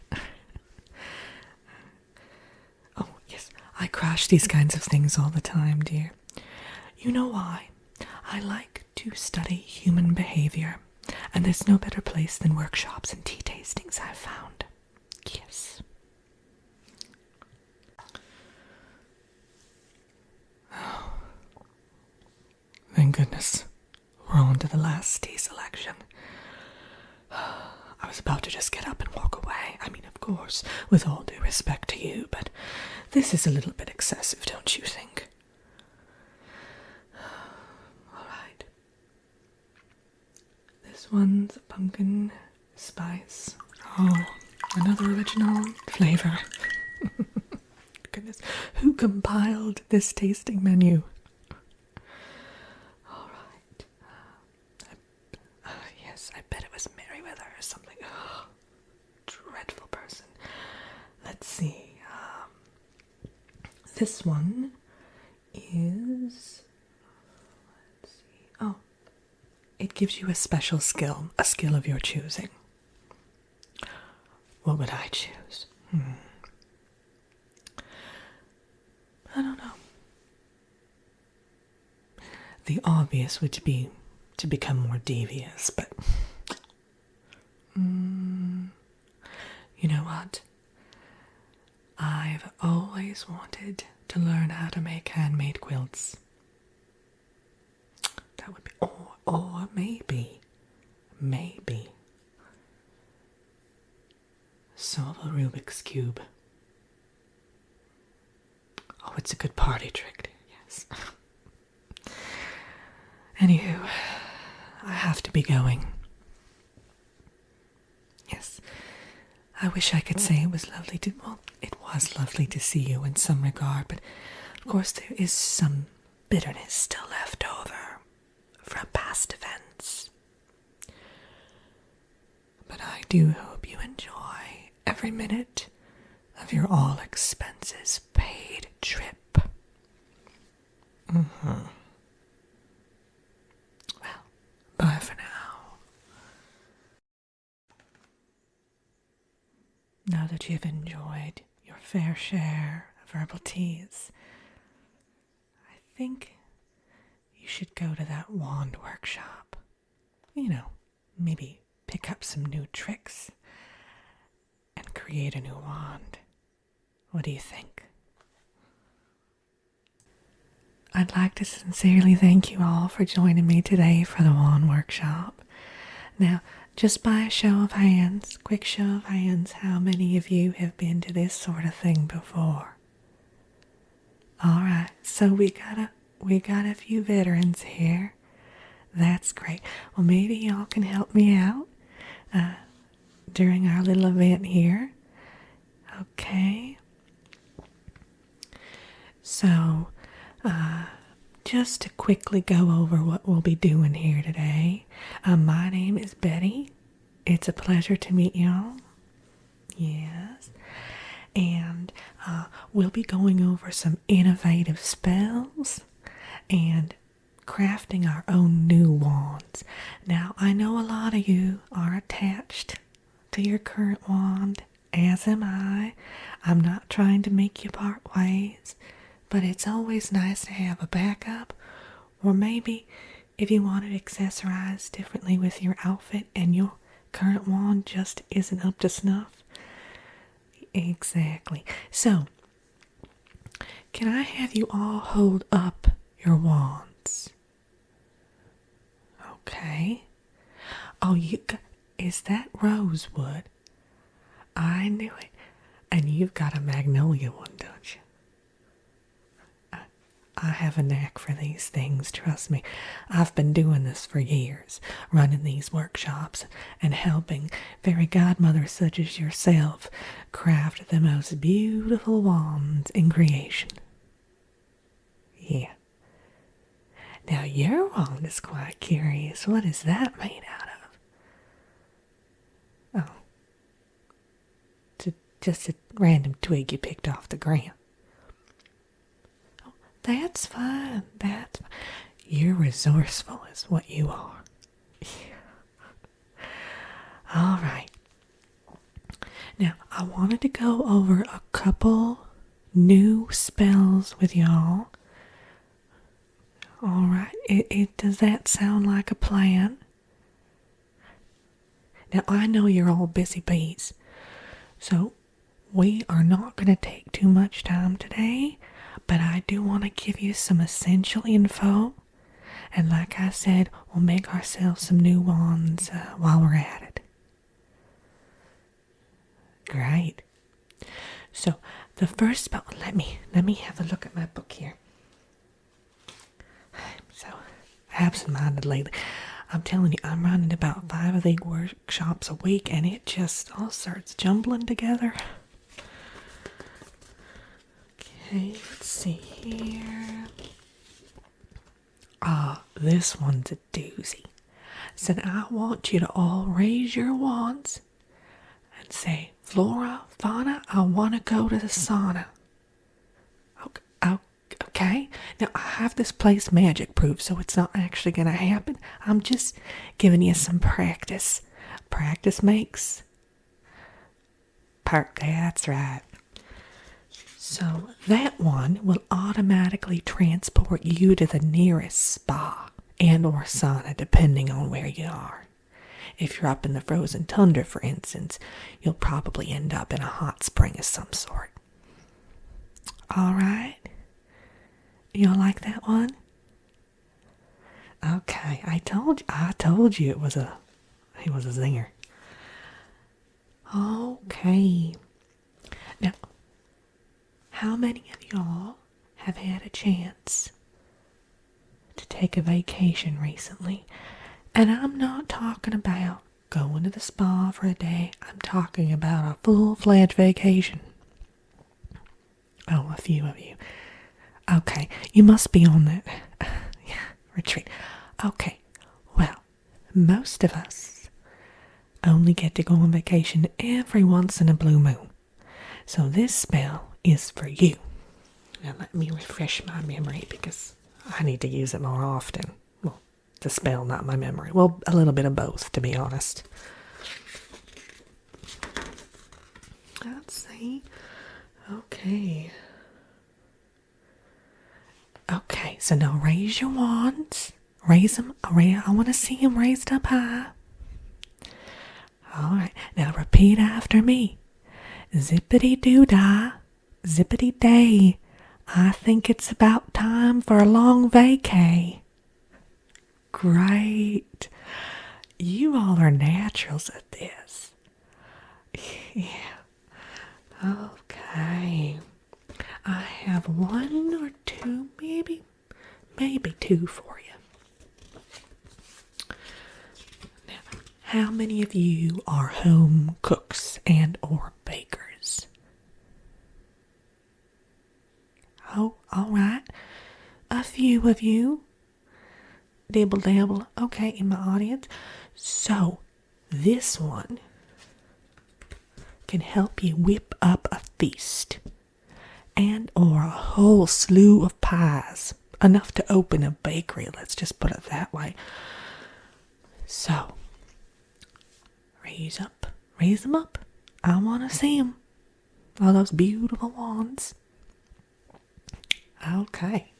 Oh, yes, I crash these kinds of things all the time, dear. You know why? I like to study human behavior. And there's no better place than workshops and tea tastings, I've found. Yes. Oh. Thank goodness. We're on to the last tea selection. I was about to just get up and walk away. I mean, of course, with all due respect to you, but this is a little bit excessive, don't you think? This one's pumpkin spice. Oh, another original flavor. Goodness, who compiled this tasting menu? All right. Yes, I bet it was Merriweather or something. Oh, dreadful person. Let's see. This one is... Let's see. Oh. It gives you a special skill, a skill of your choosing. What would I choose? I don't know. The obvious would be to become more devious, but... you know what? I've always wanted to learn how to make handmade quilts. That would be, or maybe solve a Rubik's Cube. Oh, it's a good party trick, yes. Anywho, I have to be going. Yes, I wish I could say it was lovely to, well, it was lovely to see you in some regard, but of course there is some bitterness still left over from past events. But I do hope you enjoy every minute of your all expenses paid trip. Well, bye for now. Now that you've enjoyed your fair share of herbal teas, I think you should go to that wand workshop. You know, maybe pick up some new tricks and create a new wand. What do you think? I'd like to sincerely thank you all for joining me today for the wand workshop. Now, just by a show of hands, quick show of hands, how many of you have been to this sort of thing before? Alright, so we got a few veterans here. That's great. Well, maybe y'all can help me out during our little event here. Okay. So, just to quickly go over what we'll be doing here today. My name is Betty. It's a pleasure to meet y'all. Yes. And we'll be going over some innovative spells and crafting our own new wands. Now, I know a lot of you are attached to your current wand, as am I. I'm not trying to make you part ways, but it's always nice to have a backup, or maybe if you want to accessorize differently with your outfit and your current wand just isn't up to snuff. Exactly. So, can I have you all hold up your wands? Okay. Oh, is that rosewood? I knew it. And you've got a magnolia one, don't you? I have a knack for these things, trust me. I've been doing this for years, running these workshops and helping fairy godmothers such as yourself craft the most beautiful wands in creation. Yeah. Now your wand is quite curious. What is that made out of? Oh. Just a random twig you picked off the ground. That's fine. That's fine. You're resourceful is what you are. Yeah. All right. Now, I wanted to go over a couple new spells with y'all. All right. Does that sound like a plan? Now, I know you're all busy bees, so we are not going to take too much time today. But I do want to give you some essential info. And like I said, we'll make ourselves some new wands while we're at it. Great. So, the first spell, let me have a look at my book here. I'm so absent-minded lately. I'm telling you, I'm running about 5 of these workshops a week, and it just all starts jumbling together. Okay, let's see here. This one's a doozy. Said, I want you to all raise your wands and say, Flora, fauna, I want to go to the sauna. Okay. Now, I have this place magic proof, so it's not actually going to happen. I'm just giving you some practice. Practice makes perfect. That's right. So that one will automatically transport you to the nearest spa and or sauna, depending on where you are. If you're up in the frozen tundra, for instance, you'll probably end up in a hot spring of some sort. All right. You like that one? Okay, I told you it was a zinger. Okay. Now, how many of y'all have had a chance to take a vacation recently? And I'm not talking about going to the spa for a day. I'm talking about a full-fledged vacation. Oh, a few of you. Okay, you must be on that retreat. Okay, well, most of us only get to go on vacation every once in a blue moon. So this spell is for you. Now let me refresh my memory because I need to use it more often. Well, the spell, not my memory. Well, a little bit of both, to be honest. Let's see. Okay. Okay, so now raise your wands. Raise them. I want to see them raised up high. All right, now repeat after me. Zippity-doo-dah, zippity-day. I think it's about time for a long vacay. Great. You all are naturals at this. Yeah. Okay. I have one or two, maybe two for you. Now, how many of you are home cooks and or bakers? Oh, all right. A few of you. Dibble dabble. Okay, in my audience. So, this one can help you whip up a feast and or a whole slew of pies. Enough to open a bakery, let's just put it that way. So, raise them up. I want to see them. All those beautiful wands. Okay.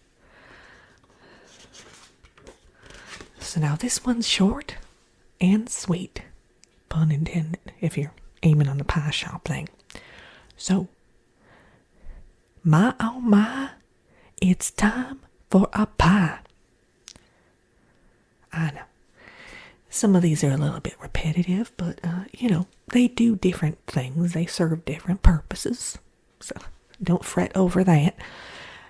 So now this one's short and sweet. Pun intended, if you're aiming on the pie shop thing. So, my oh my, it's time for a pie. I know. Some of these are a little bit repetitive, but, they do different things. They serve different purposes. So, don't fret over that.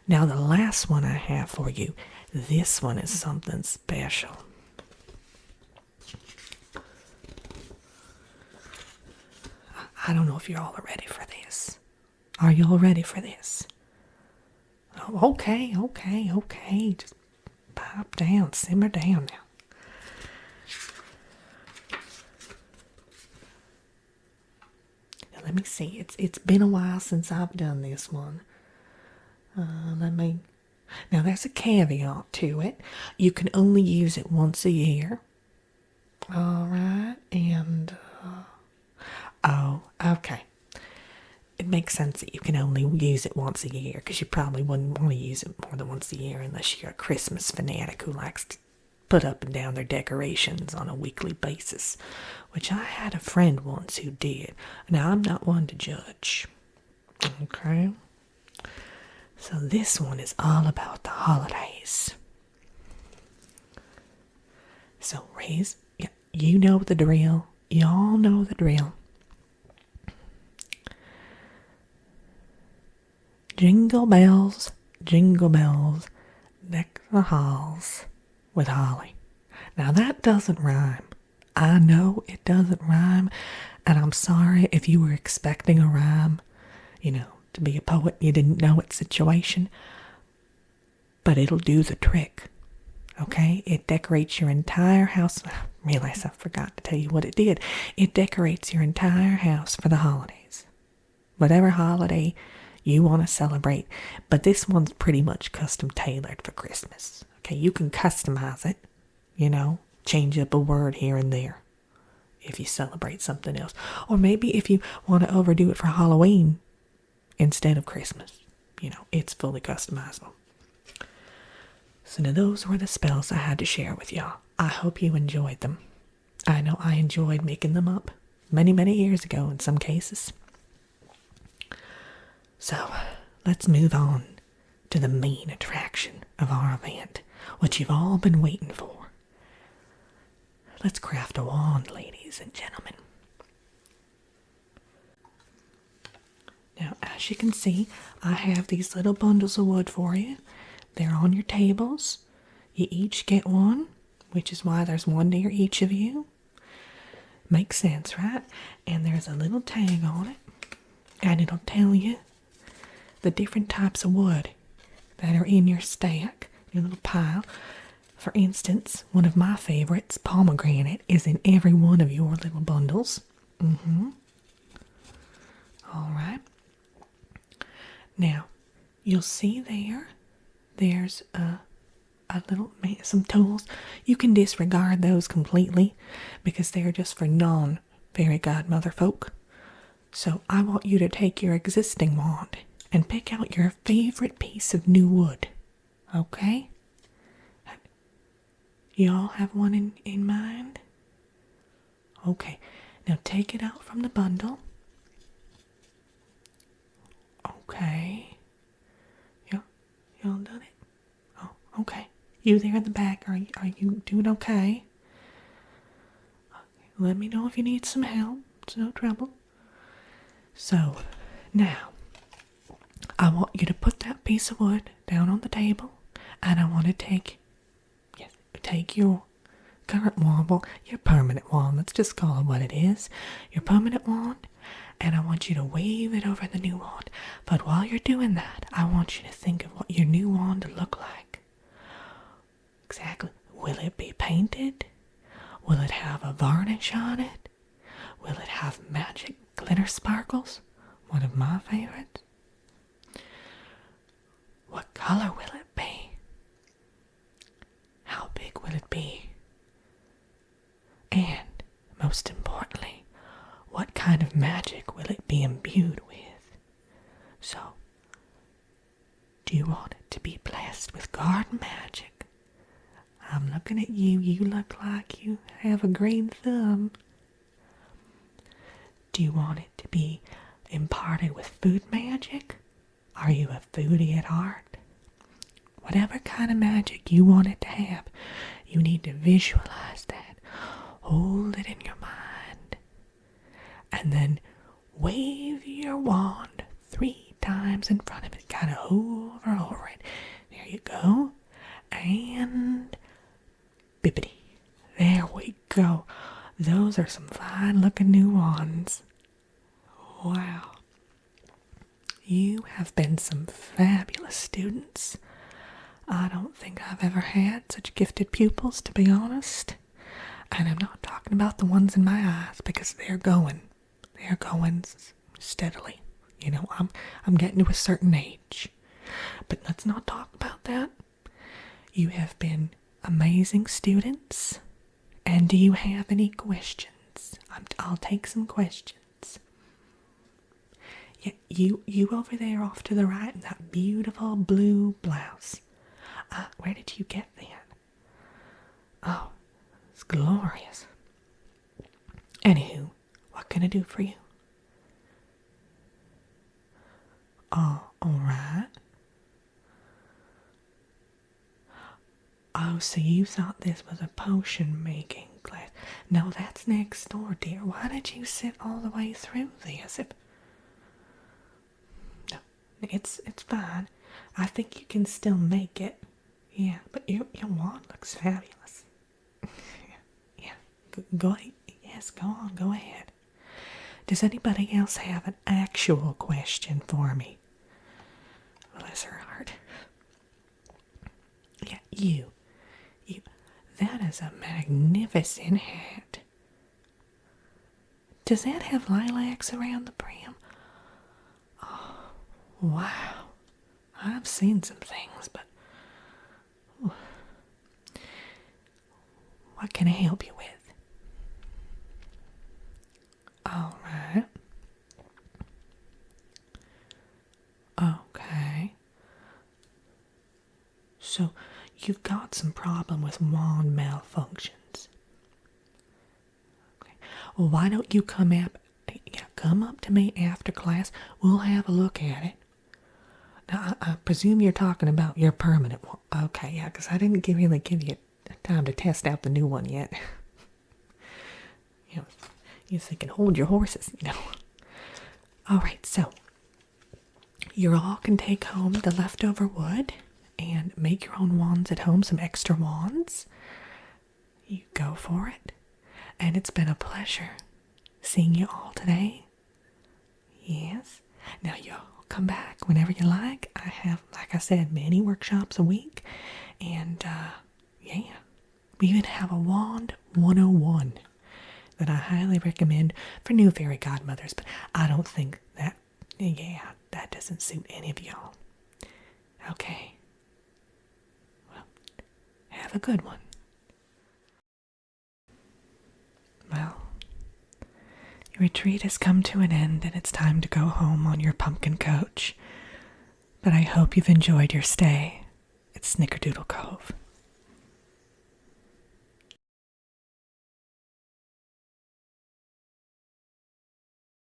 Now, the last one I have for you, this one is something special. I don't know if you're all ready for this. Are you all ready for this? Oh, okay. Just pipe down, simmer down now. Now let me see. It's been a while since I've done this one. Now there's a caveat to it. You can only use it once a year. All right, and oh, okay. It makes sense that you can only use it once a year because you probably wouldn't want to use it more than once a year unless you're a Christmas fanatic who likes to put up and down their decorations on a weekly basis, which I had a friend once who did. Now, I'm not one to judge. Okay? So this one is all about the holidays. So you know the drill. Y'all know the drill. Jingle bells, deck the halls with holly. Now that doesn't rhyme. I know it doesn't rhyme, and I'm sorry if you were expecting a rhyme, to be a poet, you didn't know its situation, but it'll do the trick, okay? It decorates your entire house. I realize I forgot to tell you what it did. It decorates your entire house for the holidays. Whatever holiday you want to celebrate, but this one's pretty much custom tailored for Christmas. Okay, you can customize it, change up a word here and there if you celebrate something else. Or maybe if you want to overdo it for Halloween instead of Christmas, it's fully customizable. So now those were the spells I had to share with y'all. I hope you enjoyed them. I know I enjoyed making them up many, many years ago in some cases. So, let's move on to the main attraction of our event, what you've all been waiting for. Let's craft a wand, ladies and gentlemen. Now, as you can see, I have these little bundles of wood for you. They're on your tables. You each get one, which is why there's one near each of you. Makes sense, right? And there's a little tag on it, and it'll tell you the different types of wood that are in your stack, your little pile. For instance, one of my favorites, pomegranate, is in every one of your little bundles. All right. Now, you'll see there's some tools. You can disregard those completely because they're just for non-fairy godmother folk. So I want you to take your existing wand and pick out your favorite piece of new wood. Okay? You all have one in mind? Okay. Now take it out from the bundle. Okay. You all done it? Oh, okay. You there in the back, are you doing okay? Let me know if you need some help. It's no trouble. So, now, I want you to put that piece of wood down on the table, and I want to take your current wand, well, your permanent wand, let's just call it what it is, your permanent wand, and I want you to wave it over the new wand. But while you're doing that, I want you to think of what your new wand will look like. Exactly. Will it be painted? Will it have a varnish on it? Will it have magic glitter sparkles? One of my favorites. What color will it be? How big will it be? And, most importantly, what kind of magic will it be imbued with? So, do you want it to be blessed with garden magic? I'm looking at you. You look like you have a green thumb. Do you want it to be imparted with food magic? Are you a foodie at heart? Whatever kind of magic you want it to have, you need to visualize that. Hold it in your mind. And then wave your wand 3 times in front of it. Kind of hover over it. There you go. And bippity. There we go. Those are some fine looking new wands. Wow. You have been some fabulous students. I don't think I've ever had such gifted pupils, to be honest. And I'm not talking about the ones in my eyes because they're going steadily. You know, I'm getting to a certain age. But let's not talk about that. You have been amazing students. And do you have any questions? I'll take some questions. Yeah, you over there off to the right in that beautiful blue blouse. Where did you get that? Oh, it's glorious. Anywho, what can I do for you? Oh, alright. Oh, so you thought this was a potion making class. No, that's next door, dear. Why did you sit all the way through this? No, it's fine. I think you can still make it. Yeah, but your wand looks fabulous. Yeah, go ahead. Yes, go on, go ahead. Does anybody else have an actual question for me? Bless her heart. Yeah, you. That is a magnificent hat. Does that have lilacs around the brim? Oh, wow. I've seen some things, but what can I help you with? All right. Okay. So, you've got some problem with wand malfunctions. Okay. Well, why don't you come up to me after class? We'll have a look at it. Now, I presume you're talking about your permanent one. Okay, yeah, because I didn't really give you time to test out the new one yet. You're thinking, hold your horses, All right, so you all can take home the leftover wood and make your own wands at home, some extra wands. You go for it. And it's been a pleasure seeing you all today. Yes. Now y'all come back whenever you like. I have, like I said, many workshops a week. And, yeah. We even have a Wand 101 that I highly recommend for new fairy godmothers. But I don't think that, that doesn't suit any of y'all. Okay. Well, have a good one. Well, your retreat has come to an end and it's time to go home on your pumpkin coach. But I hope you've enjoyed your stay at Snickerdoodle Cove.